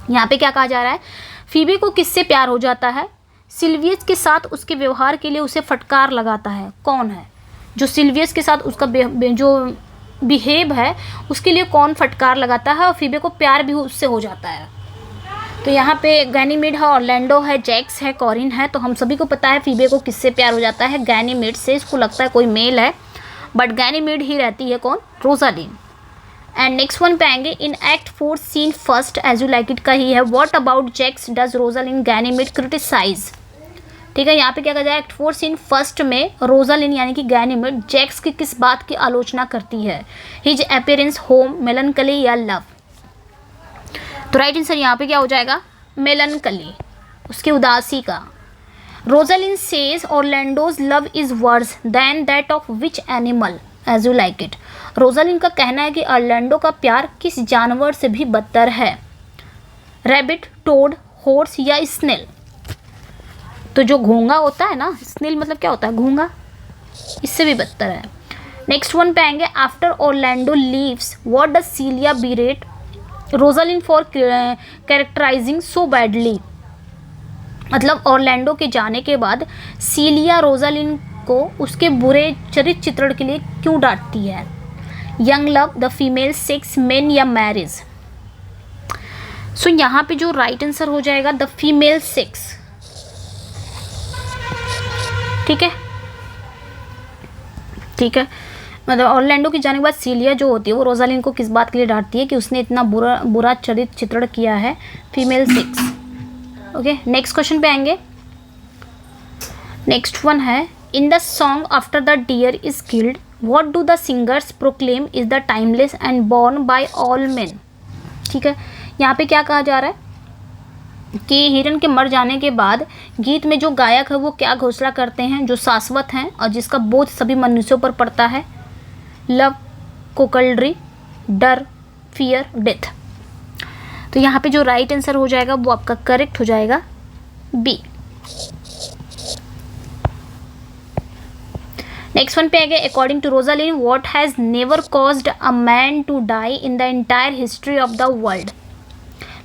यहाँ पे क्या कहा जा रहा है? फीबे को किससे प्यार हो जाता है? सिल्वियस के साथ उसके व्यवहार के लिए उसे फटकार लगाता है। कौन है जो सिल्वियस के साथ उसका जो बिहेव है उसके लिए कौन फटकार लगाता है और फीबे को प्यार भी उससे हो जाता है? तो यहाँ पे गैनीमेड है, ऑरलैंडो है, जैक्स है, कॉरिन है। तो हम सभी को पता है फीबे को किससे प्यार हो जाता है? गैनीमेड से। इसको लगता है कोई मेल है बट गैनीमेड ही रहती है कौन? रोजालिन। एंड नेक्स्ट वन पे आएंगे। In act 4 scene first as you like it का ही है। What about Jaques does Rosalind Ganymede criticize? ठीक है, यहाँ पे क्या कहा जाए? एक्ट 4 सीन फर्स्ट में रोजालिन यानी कि गैनीमेड जैक्स की किस बात की आलोचना करती है? हिज अपीयरेंस, होम, मेलनकली या लव? तो राइट आंसर यहाँ पे क्या हो जाएगा? मेलनकली, उसकी उदासी का। Rosalind says Orlando's love is worse than that of which animal as you like it? Rosalind का कहना है कि ऑरलैंडो का प्यार किस जानवर से भी बदतर है? रैबिट, टोड, हॉर्स या स्नेल? तो जो घोंगा होता है ना, स्नेल मतलब क्या होता है? घोंगा, इससे भी बदतर है। नेक्स्ट वन पे आएंगे। After Orlando leaves what does Celia berate Rosalind for characterising so badly? मतलब ऑरलैंडो के जाने के बाद सीलिया रोजालिन को उसके बुरे चरित्र चित्रण के लिए क्यों डांटती है? Young love, the female sex, main या मैरिज? सो यहाँ पे जो राइट आंसर हो जाएगा द फीमेल सेक्स। ठीक है, ठीक है। मतलब ऑरलैंडो के जाने के बाद सीलिया जो होती है वो रोजालिन को किस बात के लिए डांटती है? कि उसने इतना बुरा चरित्र चित्रण किया है। Female sex. Okay, next question पे आएंगे। नेक्स्ट वन है। In the song after the deer is killed what do the singers proclaim is the timeless and borne by all men? ठीक है, यहाँ पे क्या कहा जा रहा है कि हिरन के मर जाने के बाद गीत में जो गायक है वो क्या घोषणा करते हैं? जो शाश्वत हैं और जिसका बोझ सभी मनुष्यों पर पड़ता है। लव, कोकल्ड्री, डर, फियर, डेथ? तो यहाँ पे जो राइट आंसर हो जाएगा वो आपका करेक्ट हो जाएगा बी। नेक्स्ट वन पे आएगा। According to Rosalind what has never caused a man to die in the entire history of the world?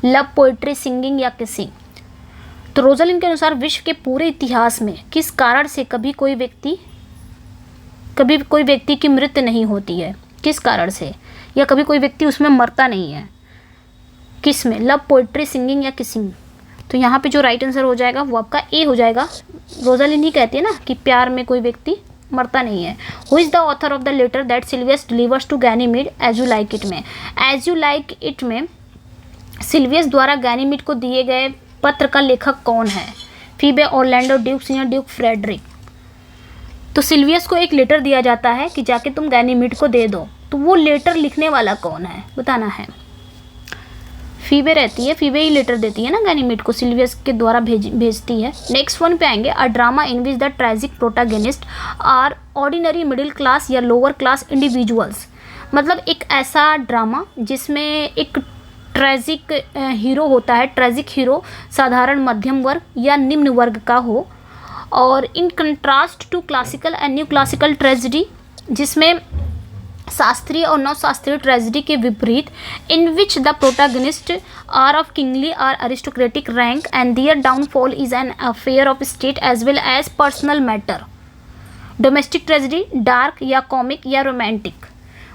Love, poetry, singing या किसिंग? तो रोजालिन के अनुसार विश्व के पूरे इतिहास में किस कारण से कभी कोई व्यक्ति की मृत्यु नहीं होती है? किस कारण से? या कभी कोई व्यक्ति उसमें मरता नहीं है? किस में? लव, पोइट्री, सिंगिंग या किसिंग? तो यहाँ पे जो राइट आंसर हो जाएगा वो आपका ए हो जाएगा। रोजालिन ही कहती है ना कि प्यार में कोई व्यक्ति मरता नहीं है। Who is the author of the letter that Silvius delivers to Ganymede as you like it में? एज यू लाइक इट में सिल्वियस द्वारा गैनीमेड को दिए गए पत्र का लेखक कौन है? Phoebe, Orlando, duke, senior duke, Frederick? तो सिल्वियस को एक लेटर दिया जाता है कि जाके तुम गैनीमेड को दे दो। तो वो लेटर लिखने वाला कौन है बताना है। फीबे रहती है, फीबे ही लेटर देती है ना गैनीमेड को, सिल्वियस के द्वारा भेजती है। नेक्स्ट वन पे आएंगे। A drama in which the tragic protagonist are ordinary middle class या लोअर क्लास इंडिविजुअल्स? मतलब एक ऐसा ड्रामा जिसमें एक ट्रेजिक हीरो होता है, ट्रेजिक हीरो साधारण मध्यम वर्ग या निम्न वर्ग का हो, और in contrast to classical and new classical tragedy, जिसमें शास्त्रीय और नव शास्त्रीय ट्रेजेडी के विपरीत, in which the protagonist are of kingly और aristocratic rank and their downfall is an affair of state as well as personal matter. Domestic tragedy, dark या comic या रोमांटिक,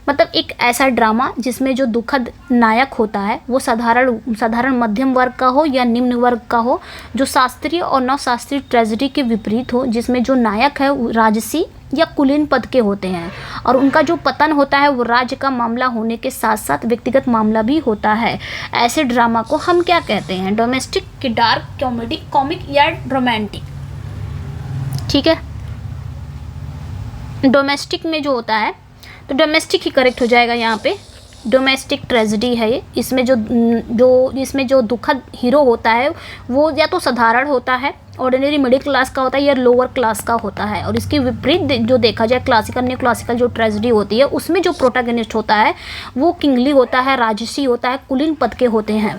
मतलब एक ऐसा ड्रामा जिसमें जो दुखद नायक होता है वो साधारण मध्यम वर्ग का हो या निम्न वर्ग का हो, जो शास्त्रीय और नवशास्त्रीय ट्रेजेडी के विपरीत हो, जिसमें जो नायक है वो राजसी या कुलीन पद के होते हैं, और उनका जो पतन होता है वो राज्य का मामला होने के साथ साथ व्यक्तिगत मामला भी होता है। ऐसे ड्रामा को हम क्या कहते हैं? डोमेस्टिक, कि डार्क, कॉमेडी, कॉमिक या रोमांटिक। ठीक है, डोमेस्टिक में जो होता है तो डोमेस्टिक ही करेक्ट हो जाएगा यहाँ पे। डोमेस्टिक ट्रेजेडी है ये। इसमें जो दुखद हीरो होता है वो या तो साधारण होता है, ऑर्डिनरी मिडिल क्लास का होता है, या लोअर क्लास का होता है, और इसके विपरीत जो देखा जाए क्लासिकल न्यू क्लासिकल जो ट्रेजेडी होती है उसमें जो प्रोटैगनिस्ट होता है वो किंगली होता है, राजसी होता है, कुलीन पद के होते हैं।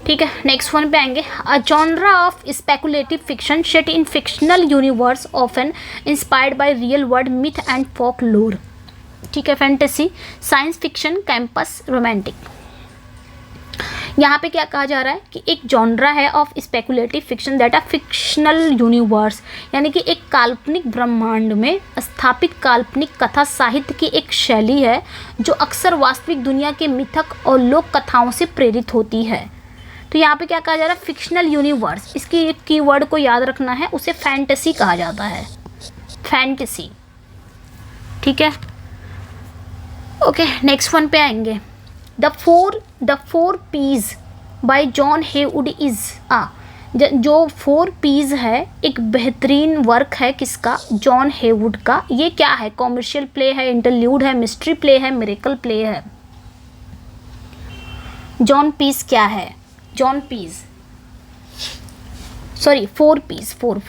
ठीक है, नेक्स्ट वन पे आएंगे। A genre of speculative fiction set in fictional universe often inspired by real world myth and folklore. ठीक है, fantasy, science fiction, campus, romantic. यहाँ पे क्या कहा जा रहा है कि एक जॉनरा है of speculative fiction that a fictional universe, यानी कि एक काल्पनिक ब्रह्मांड में स्थापित काल्पनिक कथा साहित्य की एक शैली है जो अक्सर वास्तविक दुनिया के मिथक और लोक कथाओं से प्रेरित होती है। तो यहाँ पे क्या कहा जा रहा है? Fictional universe. इसकी एक कीवर्ड को याद रखना है, उसे फैंटेसी कहा जाता है, फैंटेसी। ठीक है, ओके, नेक्स्ट वन पे आएंगे। The four P's by John Heywood is जो 4 पीज है एक बेहतरीन वर्क है किसका? जॉन हेवुड का। ये क्या है? कॉमर्शियल प्ले है, इंटरल्यूड है, मिस्ट्री प्ले है, मिरेकल प्ले है। जॉन पीस क्या है? जॉन पीस, सॉरी 4 पीस, 4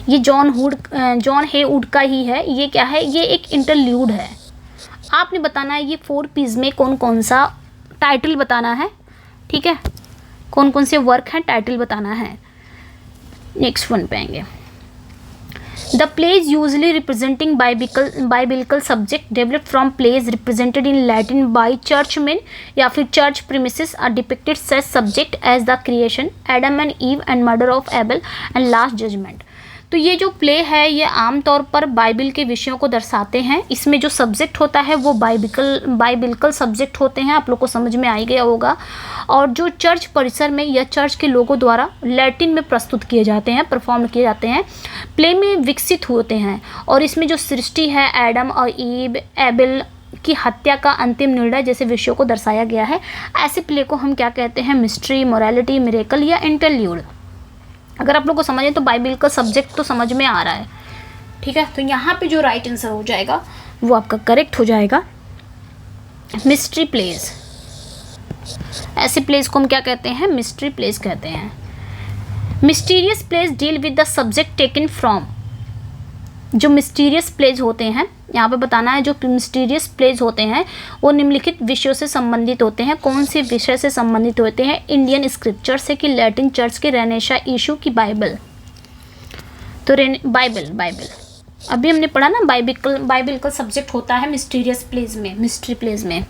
ये जॉन हेवुड का ही है। ये क्या है? ये एक इंटरल्यूड है। आपने बताना है ये 4 पीस में कौन कौन सा टाइटल बताना है। ठीक है, कौन कौन से वर्क हैं टाइटल बताना है। नेक्स्ट वन पे आएंगे। The plays usually representing biblical subject developed from plays represented in Latin by churchman या फिर church premises are depicted such subject as the creation, Adam and Eve and murder of Abel and last judgement. तो ये जो play है ये आमतौर पर Bible के विषयों को दर्शाते हैं। इसमें जो सब्जेक्ट होता है वो बाइबिलिकल सब्जेक्ट होते हैं, आप लोग को समझ में आ ही गया होगा, और जो चर्च परिसर में या चर्च के लोगों द्वारा लैटिन में प्रस्तुत किए जाते हैं, परफॉर्म किए जाते हैं, प्ले में विकसित होते हैं। और इसमें जो सृष्टि है, एडम और ईव, एबेल की हत्या का अंतिम निर्णय जैसे विषयों को दर्शाया गया है। ऐसे प्ले को हम क्या कहते हैं? मिस्ट्री, मोरालिटी, मिरेकल या इंटरल्यूड। अगर आप लोग को समझे तो बाइबिल का सब्जेक्ट तो समझ में आ रहा है। ठीक है, तो यहाँ पे जो राइट आंसर हो जाएगा वो आपका करेक्ट हो जाएगा, मिस्ट्री प्लेज। ऐसे प्लेज को हम क्या कहते हैं? मिस्ट्री प्लेज कहते हैं। Mysterious plays deal with the subject taken from. जो मिस्टीरियस प्लेज होते हैं, यहाँ पे बताना है, जो मिस्टीरियस प्लेज होते हैं वो निम्नलिखित विषयों से संबंधित होते हैं। कौन से विषय से संबंधित होते हैं? इंडियन स्क्रिप्चर से, कि लैटिन चर्च के रेनेसा इशू की बाइबल। तो बाइबल अभी हमने पढ़ा ना, बाइबल का सब्जेक्ट होता है मिस्टीरियस प्लेज में, मिस्ट्री प्लेज में।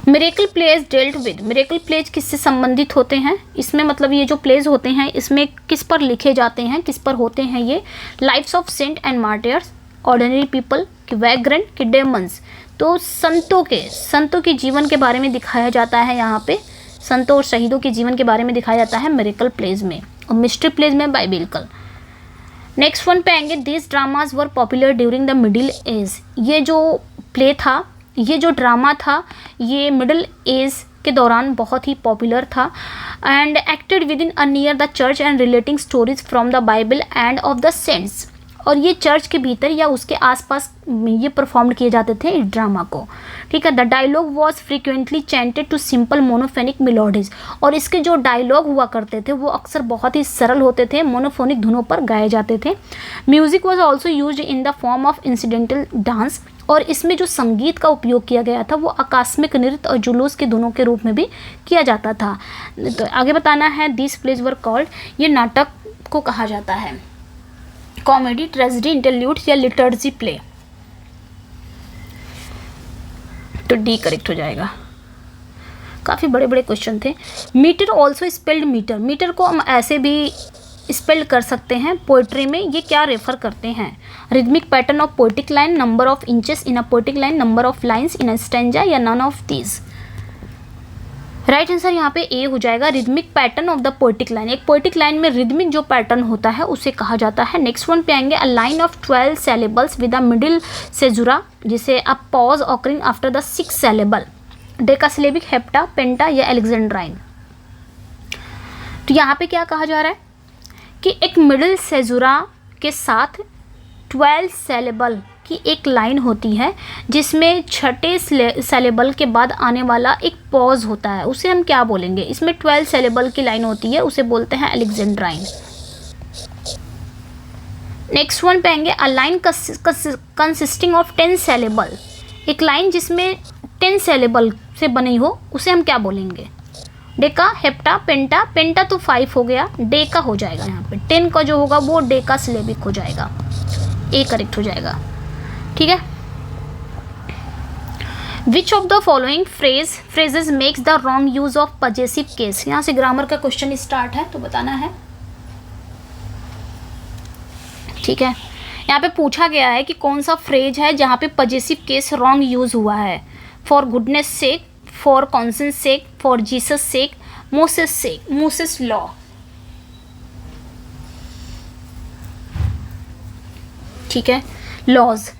Miracle plays dealt with. Miracle plays किससे संबंधित होते हैं? इसमें मतलब ये जो प्लेज होते हैं इसमें किस पर लिखे जाते हैं, किस पर होते हैं ये? Lives of saint and martyrs, ordinary people, कि वैग्रेंट, कि डेमन्स। तो संतों के जीवन के बारे में दिखाया जाता है। यहाँ पे संतों और शहीदों के जीवन के बारे में दिखाया जाता है मिरेकल प्लेज में, और मिस्ट्री प्लेज में बाइबिलिकल। नेक्स्ट वन पे आएंगे। This dramas were popular during the middle age. ये जो प्ले था, ये जो ड्रामा था, ये मिडिल एज के दौरान बहुत ही पॉपुलर था। And acted with in a near the church and relating stories from the Bible end of the saints. और ये चर्च के भीतर या उसके आसपास ये परफॉर्म किए जाते थे इस ड्रामा को, ठीक है। The dialogue was frequently chanted to simple monophonic melodies, और इसके जो डायलॉग हुआ करते थे वो अक्सर बहुत ही सरल होते थे, मोनोफोनिक धुनों पर गाए जाते थे। Music was also use in the form of incidental dance, और इसमें जो संगीत का उपयोग किया गया था वो आकस्मिक नृत्य और जुलूस के धुनों के रूप में भी किया जाता था। तो आगे बताना है, दिस प्लेज वर कॉल्ड, ये नाटक को कहा जाता है कॉमेडी, ट्रेजेडी, इंटरल्यूड या लिटर्जी प्ले। तो डी करेक्ट हो जाएगा। काफ़ी बड़े बड़े क्वेश्चन थे। Meter also spelled metre, meter को हम ऐसे भी स्पेल्ड कर सकते हैं पोइट्री में। ये क्या रेफर करते हैं? Rhythmic pattern of poetic line, number of inches in a poetic line, number of lines in a stanza, या none of these. Right answer यहाँ पे ए हो जाएगा, rhythmic pattern of the poetic line. एक poetic line में rhythmic जो pattern होता है उसे कहा जाता है। नेक्स्ट वन पे आएंगे, a line of 12 syllables with a middle caesura, जिसे a pause occurring after the 6 syllable, decasyllabic, hepta, penta या एलेक्जेंड्राइन। तो यहाँ पे क्या कहा जा रहा है कि एक मिडिल सेजुरा के साथ 12 syllable की एक लाइन होती है जिसमें छठे syllable के बाद आने वाला एक पॉज होता है, उसे हम क्या बोलेंगे? इसमें 12 syllable की लाइन होती है, उसे बोलते हैं एलेक्जेंड्राइन। नेक्स्ट वन पे आएंगे, a line consisting of 10 syllable, एक लाइन जिसमें 10 syllable से बनी हो उसे हम क्या बोलेंगे? डेका, हेप्टा, पेंटा। पेंटा तो 5 हो गया, डेका हो जाएगा यहाँ पे। 10 का जो होगा वो डेका सिलेबिक हो जाएगा, ए करेक्ट हो जाएगा, ठीक है। विच of the following phrases makes the wrong use of possessive case. यहाँ से ग्रामर का क्वेश्चन स्टार्ट है, तो बताना है, ठीक है। यहाँ पे पूछा गया है कि कौन सा फ्रेज है जहाँ पे पजेसिव केस रॉन्ग यूज हुआ है। For goodness sake, for conscience sake, for Jesus sake, Moses sake, Moses law. ठीक है, लॉज।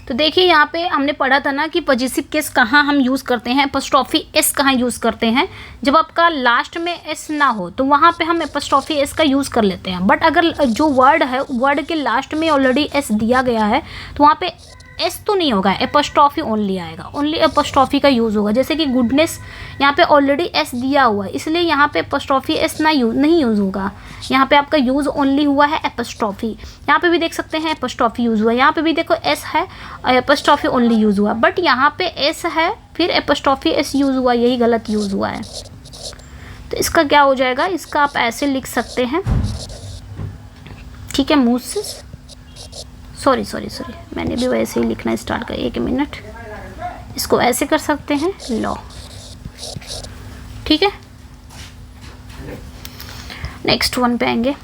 तो देखिए यहाँ पे हमने पढ़ा था ना कि पजेसिव केस कहाँ हम यूज़ करते हैं, एपोस्ट्रोफी एस कहाँ यूज़ करते हैं, जब आपका लास्ट में एस ना हो तो वहाँ पे हम एपोस्ट्रोफी एस का यूज़ कर लेते हैं। बट अगर जो वर्ड है, वर्ड के लास्ट में ऑलरेडी एस दिया गया है तो वहाँ पे एस तो नहीं होगा, एपोस्ट्रोफी ओनली आएगा, ओनली एपोस्ट्रोफी का यूज़ होगा। जैसे कि गुडनेस, यहाँ पे ऑलरेडी एस दिया हुआ है, इसलिए यहाँ पे एपोस्ट्रोफी एस नहीं यूज़ होगा। यहाँ पे आपका यूज़ ओनली हुआ है एपोस्ट्रोफी। यहाँ पे भी देख सकते हैं एपोस्ट्रोफी यूज़ हुआ है, यहाँ पे भी देखो एस है, एपोस्ट्रोफी ओनली यूज़ हुआ, बट यहाँ पे एस है फिर एपोस्ट्रोफी एस यूज़ हुआ, यही गलत यूज़ हुआ है। तो इसका क्या हो जाएगा, इसका आप ऐसे लिख सकते हैं, ठीक है, मूसिस, सॉरी मैंने भी वैसे ही लिखना स्टार्ट कर, एक मिनट, इसको ऐसे कर सकते हैं, लॉ, ठीक है। नेक्स्ट वन पे आएंगे,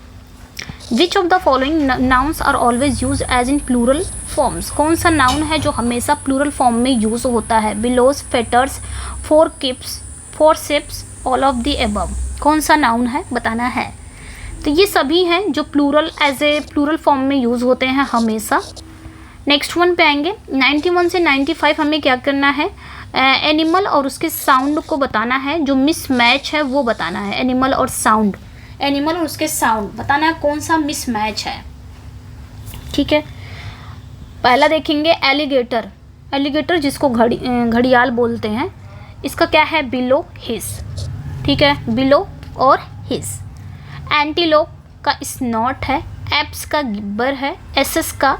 which of the following nouns are always use as in plural forms. कौन सा नाउन है जो हमेशा प्लूरल फॉर्म में यूज होता है? Bellows, fetters, for keeps, for ships, all of the above. कौन सा नाउन है बताना है। तो ये सभी हैं जो plural as a plural form में यूज़ होते हैं हमेशा। नेक्स्ट वन पे आएंगे, 91 से 95 हमें क्या करना है, एनिमल और उसके साउंड को बताना है, जो मिस मैच है वो बताना है। एनिमल और साउंड, एनिमल और उसके साउंड बताना है कौन सा मिस मैच है, ठीक है। पहला देखेंगे एलिगेटर, एलिगेटर जिसको घड़ियाल बोलते हैं, इसका क्या है, बिलो, हिस, ठीक है, बिलो और हिस। एंटीलोप का स्नॉट है, एप्स का गिब्बर है, एसएस का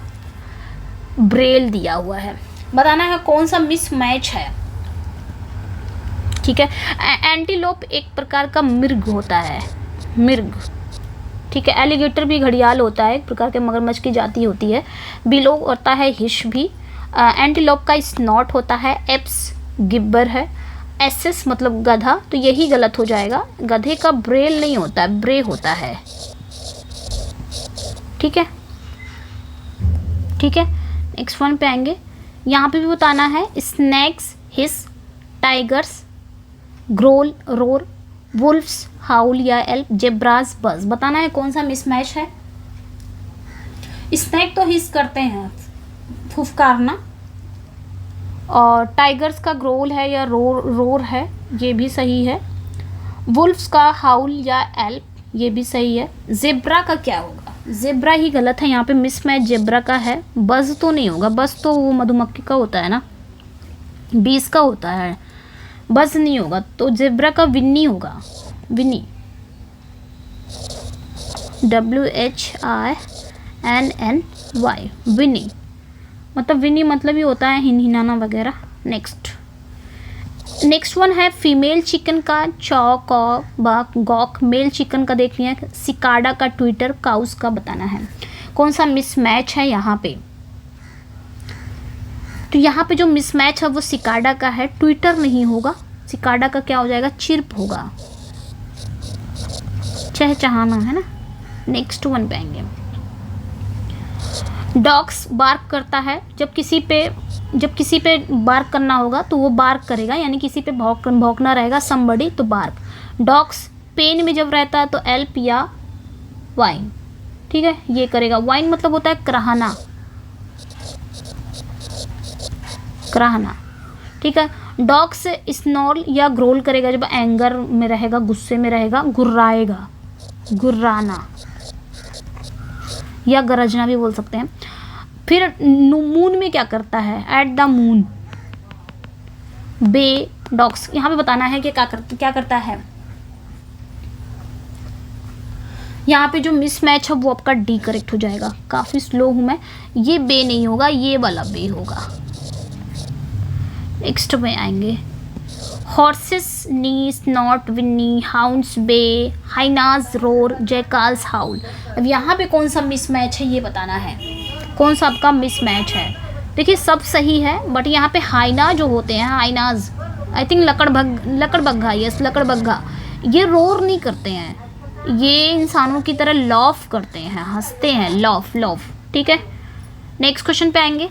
ब्रेल दिया हुआ है। बताना है कौन सा मिस मैच है, ठीक है। एंटीलोप एक प्रकार का मृग होता है, मृग, ठीक है। एलिगेटर भी घड़ियाल होता है, एक प्रकार के मगरमच्छ की जाति होती है। बिलो होता है हिश भी। एंटीलोप का स्नॉट होता है, एप्स गिब्बर है, एसएस मतलब गधा, तो यही गलत हो जाएगा। गधे का ब्रेल नहीं होता है, ब्रे होता है, ठीक है, ठीक है। नेक्स्ट वन पे आएंगे, यहाँ पे भी बताना है, स्नैक्स, हिस, टाइगर्स, ग्रोल, रोर, वुल्फ्स, हाउल या एल्प, जेब्रास, बज। बताना है कौन सा मिसमैच है। स्नैक तो हिस करते हैं, फुफकारना, और टाइगर्स का ग्रोल है या रोर है, ये भी सही है। वुल्फ्स का हाउल या एल्प, ये भी सही है। जेब्रा का क्या होगा, जेब्रा ही गलत है यहाँ पे, मिसमैच जेब्रा का है। बज तो नहीं होगा, बज तो वो मधुमक्खी का होता है ना, बीस का होता है, बज नहीं होगा। तो जेब्रा का विन्नी होगा, विन्नी, WHINNY, विनी, मतलब विनी मतलब ये होता है हिनहिनाना वगैरह। नेक्स्ट वन है फीमेल चिकन का चौ कौ बाक गॉक, मेल चिकन का देख लिया, सिकाडा का ट्विटर, काउस का बताना है। कौन सा मिसमैच है यहाँ पे? तो यहाँ पे जो मिसमैच है वो सिकाडा का है, ट्विटर नहीं होगा। सिकाडा का क्या हो जाएगा? चिर्प होगा, चहचहाना है ना। नेक्स्ट वन पे आएंगे। डॉग्स बार्क करता है, जब किसी पे बार्क करना होगा तो वो बार्क करेगा, यानी किसी पे भौंकना रहेगा, समबडी तो बार्क। डॉग्स पेन में जब रहता है तो एल्प या वाइन, ठीक है, ये करेगा। वाइन मतलब होता है कराहना, कराहना, ठीक है। डॉग्स स्नॉर्ल या ग्रोल करेगा जब एंगर में रहेगा, गुस्से में रहेगा, गुर्राएगा, गुर्राना या गरजना भी बोल सकते हैं। फिर मून में क्या करता है? At the moon, bay dogs, यहाँ पे बताना है कि क्या करता है। यहाँ पे जो मिसमैच है वो आपका डी करेक्ट हो जाएगा। काफ़ी स्लो हूँ मैं, ये बे नहीं होगा, ये वाला बे होगा। नेक्स्ट में आएंगे। हॉर्सेस नी, स्नॉट, विन्नी, हाउंड्स बे, हाइनाज रोर, जैकाल्स हाउल। अब यहाँ पे कौन सा मिसमैच है ये बताना है, कौन सा आपका मिसमैच है। देखिए सब सही है, बट यहाँ पे हाइना जो होते हैं, हाइनाज आई थिंक लकड़बग्घा, यस लकड़बग्घा, ये रोर नहीं करते हैं, ये इंसानों की तरह लॉफ करते हैं, हंसते हैं, लॉफ, ठीक है। नेक्स्ट क्वेश्चन पे आएंगे।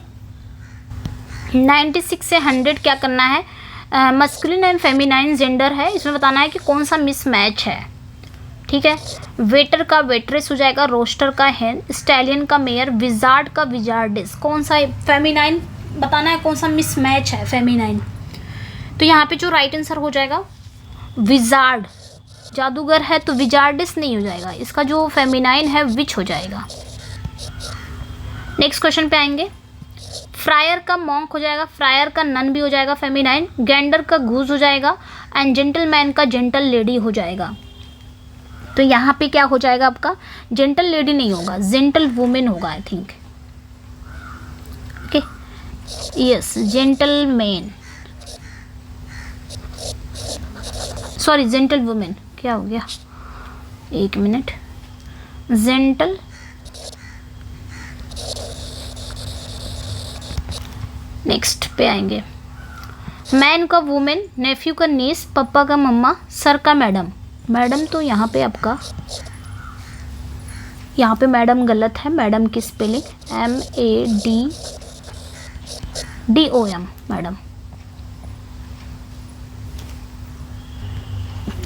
96 से 100 क्या करना है? मस्कुलिन एंड फेमिनाइन जेंडर है, इसमें बताना है कि कौन सा मिसमैच है, ठीक है। वेटर का वेट्रेस हो जाएगा, रोस्टर का हैन, स्टैलियन का मेयर, विजार्ड का विजार्डिस। कौन सा फेमिनाइन बताना है, कौन सा मिसमैच है फेमिनाइन। तो यहाँ पे जो राइट आंसर हो जाएगा विजार्ड, जादूगर है तो विजार्डिस नहीं हो जाएगा, इसका जो फेमिनाइन है विच हो जाएगा। नेक्स्ट क्वेश्चन पे आएंगे। फ्रायर का मॉन्क हो जाएगा, फ्रायर का नन भी हो जाएगा फेमिनाइन, गैंडर का गूज हो जाएगा, एंड जेंटलमैन का जेंटल लेडी हो जाएगा। तो यहाँ पे क्या हो जाएगा आपका? जेंटल लेडी नहीं होगा, जेंटल वुमेन होगा I think, okay, yes gentle man, sorry gentle women, क्या हो गया, एक मिनट, जेंटल नेक्स्ट पे आएंगे। मैन का वुमेन, नेफ्यू का नीस, पापा का मम्मा, सर का मैडम। मैडम तो यहाँ पे आपका, यहाँ पे मैडम गलत है, मैडम की स्पेलिंग MADDOM, मैडम,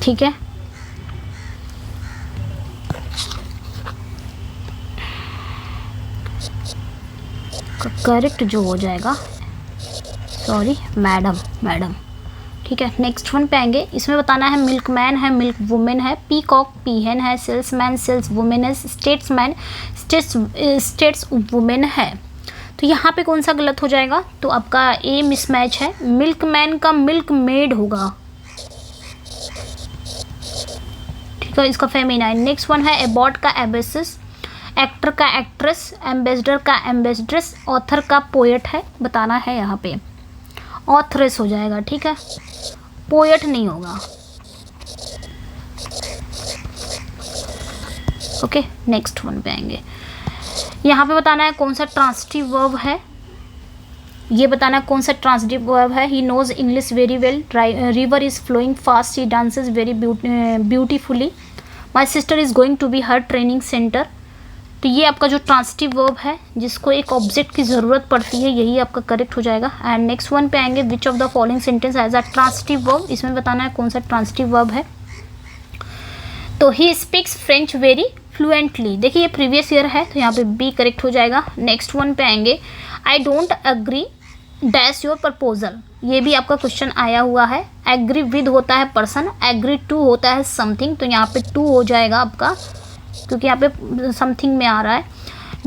ठीक है। करेक्ट जो हो जाएगा, सॉरी मैडम, ठीक है। नेक्स्ट वन पे आएंगे। इसमें बताना है मिल्कमैन है, मिल्क वुमेन है, पीकॉक पीहन है, सेल्समैन सेल्स वुमेन है, स्टेट्समैन स्टेट्स वुमेन है। तो यहाँ पे कौन सा गलत हो जाएगा? तो आपका ए मिसमैच है, मिल्कमैन का मिल्क मेड होगा, ठीक है, इसका फेमिनाइन। नेक्स्ट वन है एबॉट का एबेसिस, एक्टर का एक्ट्रेस, एम्बेसडर का एम्बेसड्रेस, ऑथर का पोएट है, बताना है यहाँ पे ऑथरेस हो जाएगा, ठीक है, पोएट नहीं होगा, ओके। नेक्स्ट वन पे आएंगे। यहाँ पे बताना है कौन सा ट्रांसिटिव वर्ब है, ये बताना है कौन सा ट्रांसिटिव वर्ब है। He knows English very well, river is flowing fast, he dances very beautifully, my sister is going to be her training centre. तो ये आपका जो ट्रांसिटिव वर्ब है जिसको एक ऑब्जेक्ट की ज़रूरत पड़ती है, यही आपका करेक्ट हो जाएगा। एंड नेक्स्ट वन पे आएंगे। Which of the following sentence as a transitive verb, इसमें बताना है कौन सा ट्रांसिटिव वर्ब है। तो he speaks French very fluently, देखिए ये प्रीवियस ईयर है तो यहाँ पे बी करेक्ट हो जाएगा। नेक्स्ट वन पे आएंगे। I don't agree dash your proposal, ये भी आपका क्वेश्चन आया हुआ है। एग्री विद होता है पर्सन, एग्री टू होता है समथिंग, तो यहाँ पे टू हो जाएगा आपका क्योंकि यहाँ पे समथिंग में आ रहा है।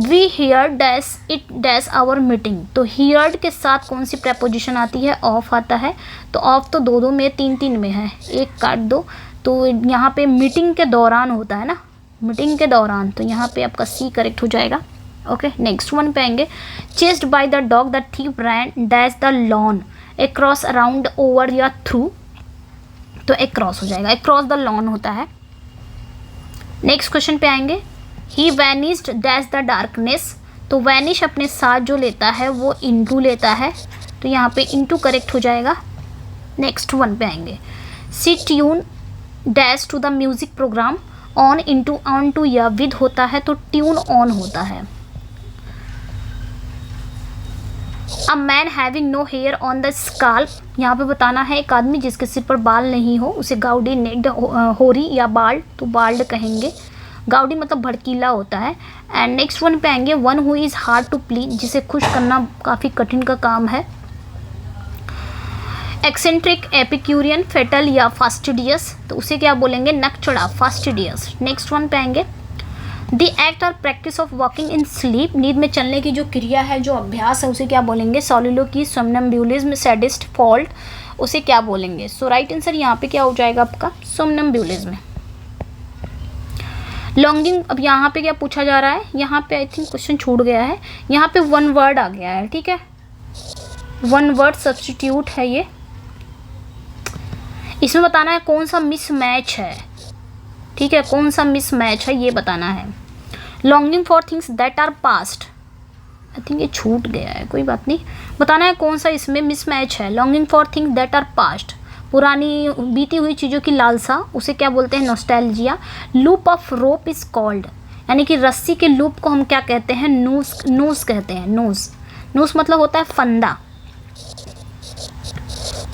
We hear dash it dash our meeting, तो हियर्ड के साथ कौन सी प्रपोजिशन आती है? ऑफ आता है। तो ऑफ तो दो में, तीन में है, एक काट दो। तो यहाँ पे मीटिंग के दौरान होता है ना, मीटिंग के दौरान, तो यहाँ पे आपका सी करेक्ट हो जाएगा। ओके, नेक्स्ट वन पे आएंगे। Chased by the dog the thief ran dash the lawn across around over या थ्रू, तो अक्रॉस हो जाएगा, अक्रॉस द लॉन होता है। नेक्स्ट क्वेश्चन पे आएंगे। ही वैनिस्ड डैश द डार्कनेस, तो वैनिश अपने साथ जो लेता है वो इनटू लेता है, तो यहाँ पे इनटू करेक्ट हो जाएगा। नेक्स्ट वन पे आएंगे। C tune dash to the music programme, on into on to या विद होता है, तो ट्यून ऑन होता है। A man having no hair on the scalp, यहाँ पे बताना है एक आदमी जिसके सिर पर बाल नहीं हो उसे गाउडी नेक्ड होरी या बाल्ड, तो बाल्ड कहेंगे। गाउडी मतलब भड़कीला होता है। एंड नेक्स्ट वन पे आएंगे। One who is hard to please, जिसे खुश करना काफ़ी कठिन का काम है। एक्सेंट्रिक, एपिक्यूरियन, फेटल या फास्टिडियस, तो उसे क्या बोलेंगे? नकचड़ा, फास्टिडियस। नेक्स्ट वन पे आएंगे। द एक्ट और practice of walking in sleep, नींद में चलने की जो क्रिया है, जो अभ्यास है, उसे क्या बोलेंगे? सॉलिलोकी, सोमनम्ब्यूलिज्म, सैडिस्ट, फॉल्ट, उसे क्या बोलेंगे? सो राइट आंसर यहाँ पे क्या हो जाएगा आपका? सोमनम्ब्यूलिज्म। लॉन्गिंग, अब यहाँ पे क्या पूछा जा रहा है? यहाँ पे आई थिंक क्वेश्चन छूट गया है, यहाँ पे वन वर्ड आ गया है, ठीक है, वन वर्ड सब्स्टिट्यूट है ये। इसमें बताना है कौन सा मिसमैच है, ठीक है, कौन सा मिसमैच है ये बताना है। Longing for things that are past, I think ये छूट गया है, कोई बात नहीं, बताना है कौन सा इसमें मिसमैच है। Longing for things that are past, पुरानी बीती हुई चीज़ों की लालसा, उसे क्या बोलते हैं? Nostalgia. Loop of rope is called, यानी कि रस्सी के लूप को हम क्या कहते हैं? नूस कहते हैं, नूस। नूस मतलब होता है फंदा,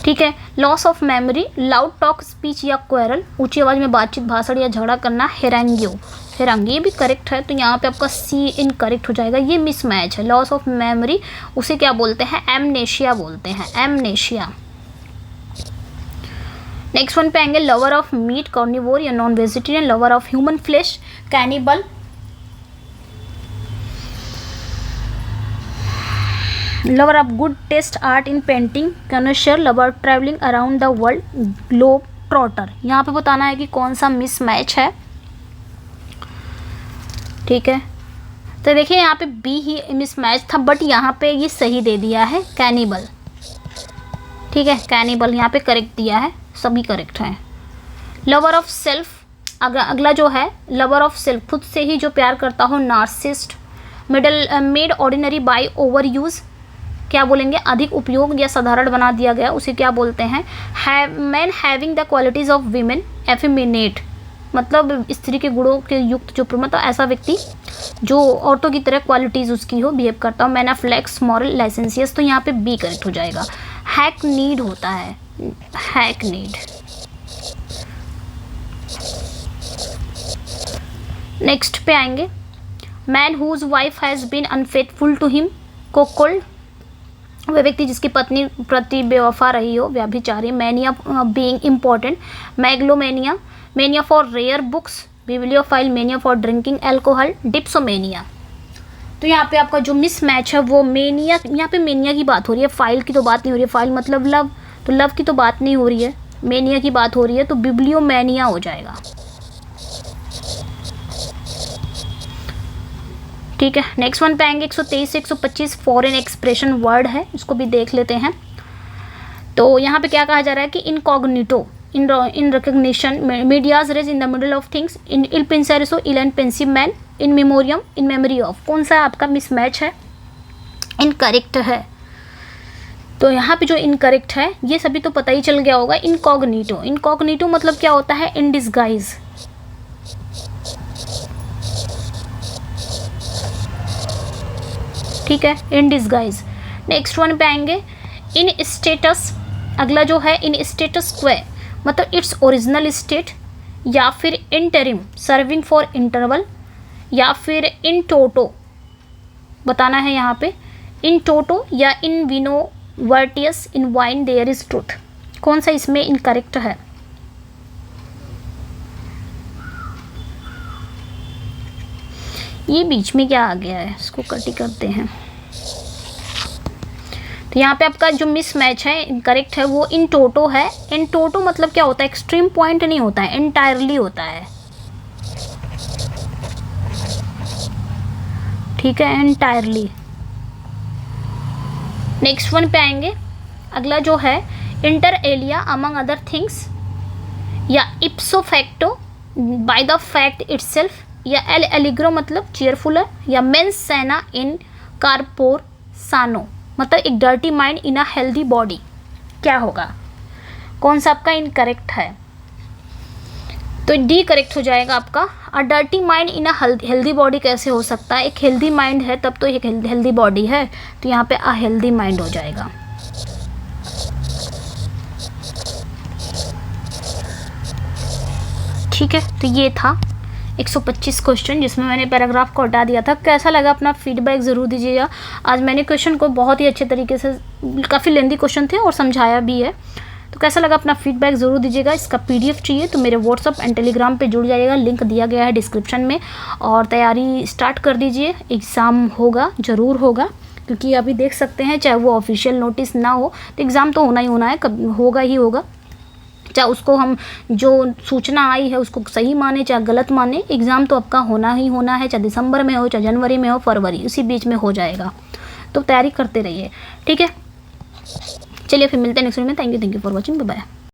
ठीक है। Loss of memory, loud talk, speech या क्वेरल, ऊंची आवाज़ में बातचीत, भाषण या झगड़ा करना, हेरांगियो, हेरांगी, ये भी करेक्ट है, तो यहाँ पे आपका सी इनकरेक्ट हो जाएगा, ये मिसमैच है। लॉस ऑफ मेमोरी उसे क्या बोलते हैं? एमनेशिया बोलते हैं, एमनेशिया। नेक्स्ट वन पे आएंगे। लवर ऑफ मीट, कार्निवोर या non vegetarian, lover of human flesh, cannibal. Lover of good taste art in painting, connoisseur, lover travelling around the world, globe trotter. यहाँ पे बताना है कि कौन सा मिसमैच है, ठीक है। तो देखिए यहाँ पे बी ही मिसमैच था, बट यहाँ पे ये सही दे दिया है, कैनिबल, ठीक है, कैनिबल यहाँ पे करेक्ट दिया है, सभी करेक्ट हैं। लवर ऑफ सेल्फ, अगला जो है लवर ऑफ सेल्फ, खुद से ही जो प्यार करता हो, narcissist. Made ordinary by over use, क्या बोलेंगे? अधिक उपयोग या साधारण बना दिया गया, उसे क्या बोलते हैं? Man having the qualities of women, effeminate, मतलब स्त्री के गुणों के युक्त जो, मतलब ऐसा व्यक्ति जो औरतों की तरह क्वालिटीज़ उसकी हो, बिहेव करता हो। मैन ऑफ फ्लेक्स, मॉरल, लाइसेंसियस, तो यहाँ पे बी करेक्ट हो जाएगा। हैक नीड होता है, हैक नीड। नेक्स्ट पे आएंगे। Man whose wife has been unfaithful to him, cuckold, वह व्यक्ति जिसकी पत्नी प्रति बेवफा रही हो, व्यभिचारी। Mania being important, megalomania, mania for rare books, bibliophile, mania for drinking alcohol, dipsomania. तो यहाँ पे आपका जो मिसमैच है वो मेनिया, यहाँ पे मेनिया की बात हो रही है, फाइल की तो बात नहीं हो रही है, फाइल मतलब लव, तो लव की तो बात नहीं हो रही है, मेनिया की बात हो रही है, तो बिब्लियोमेनिया हो जाएगा, ठीक है। नेक्स्ट वन पे आएंगे। 123 से 125 फॉरेन एक्सप्रेशन वर्ड है, इसको भी देख लेते हैं। तो यहाँ पे क्या कहा जा रहा है कि incognito, in recognition, medias res in the middle of things, in il penseroso, il and pensive man, in memoriam, in memory of, कौन सा आपका मिसमैच है? इनकरेक्ट है। तो यहाँ पे जो इनकरेक्ट है ये सभी तो पता ही चल गया होगा। इनकॉग्निटो, इनकॉग्निटो मतलब क्या होता है? इन डिस्गाइज, ठीक है, इन डिस्गाइज। नेक्स्ट वन पे आएंगे। इन स्टेटस, अगला जो है इन स्टेटस क्वे, मतलब इट्स ओरिजिनल स्टेट, या फिर इंटरिम, सर्विंग फॉर इंटरवल, या फिर इन टोटो, बताना है यहाँ पे इन टोटो या in vino veritas, in wine there is truth, कौन सा इसमें इनकरेक्ट है? ये बीच में क्या आ गया है, इसको कट ही करते हैं। तो यहाँ पे आपका जो मिस मैच है, इनकरेक्ट है, वो इन टोटो है। इन टोटो मतलब क्या होता है, एक्सट्रीम पॉइंट नहीं होता है, एंटायरली होता है, ठीक है, एंटायरली। नेक्स्ट वन पे आएंगे। अगला जो है inter alia among other things, या ipso facto by the fact itself, या एल एलिग्रो मतलब चीयरफुल है, या mens sana in corpore sano मतलब एक dirty mind in a healthy body. क्या होगा, कौन सा आपका इनकरेक्ट है? तो डी करेक्ट हो जाएगा आपका। A dirty mind in a healthy body कैसे हो सकता है, एक हेल्दी माइंड है तब तो एक हेल्दी बॉडी है, तो यहाँ पे अ हेल्दी माइंड हो जाएगा। ठीक है, तो ये था 125 क्वेश्चन जिसमें मैंने पैराग्राफ को हटा दिया था। कैसा लगा अपना फीडबैक ज़रूर दीजिएगा। आज मैंने क्वेश्चन को बहुत ही अच्छे तरीके से, काफ़ी लेंदी क्वेश्चन थे और समझाया भी है, तो कैसा लगा अपना फीडबैक ज़रूर दीजिएगा। इसका PDF चाहिए तो मेरे व्हाट्सअप एंड टेलीग्राम पे जुड़ जाइएगा, लिंक दिया गया है डिस्क्रिप्शन में, और तैयारी स्टार्ट कर दीजिए। एग्ज़ाम होगा, ज़रूर होगा, क्योंकि अभी देख सकते हैं चाहे वो ऑफिशियल नोटिस ना हो तो एग्ज़ाम तो होना ही होना है, कब होगा ही होगा। चाहे उसको हम जो सूचना आई है उसको सही माने चाहे गलत माने, एग्ज़ाम तो आपका होना ही होना है, चाहे दिसंबर में हो, चाहे जनवरी में हो, फरवरी, उसी बीच में हो जाएगा। तो तैयारी करते रहिए, ठीक है। चलिए फिर मिलते हैं नेक्स्ट वीडियो में। Thank you for watching, bye bye.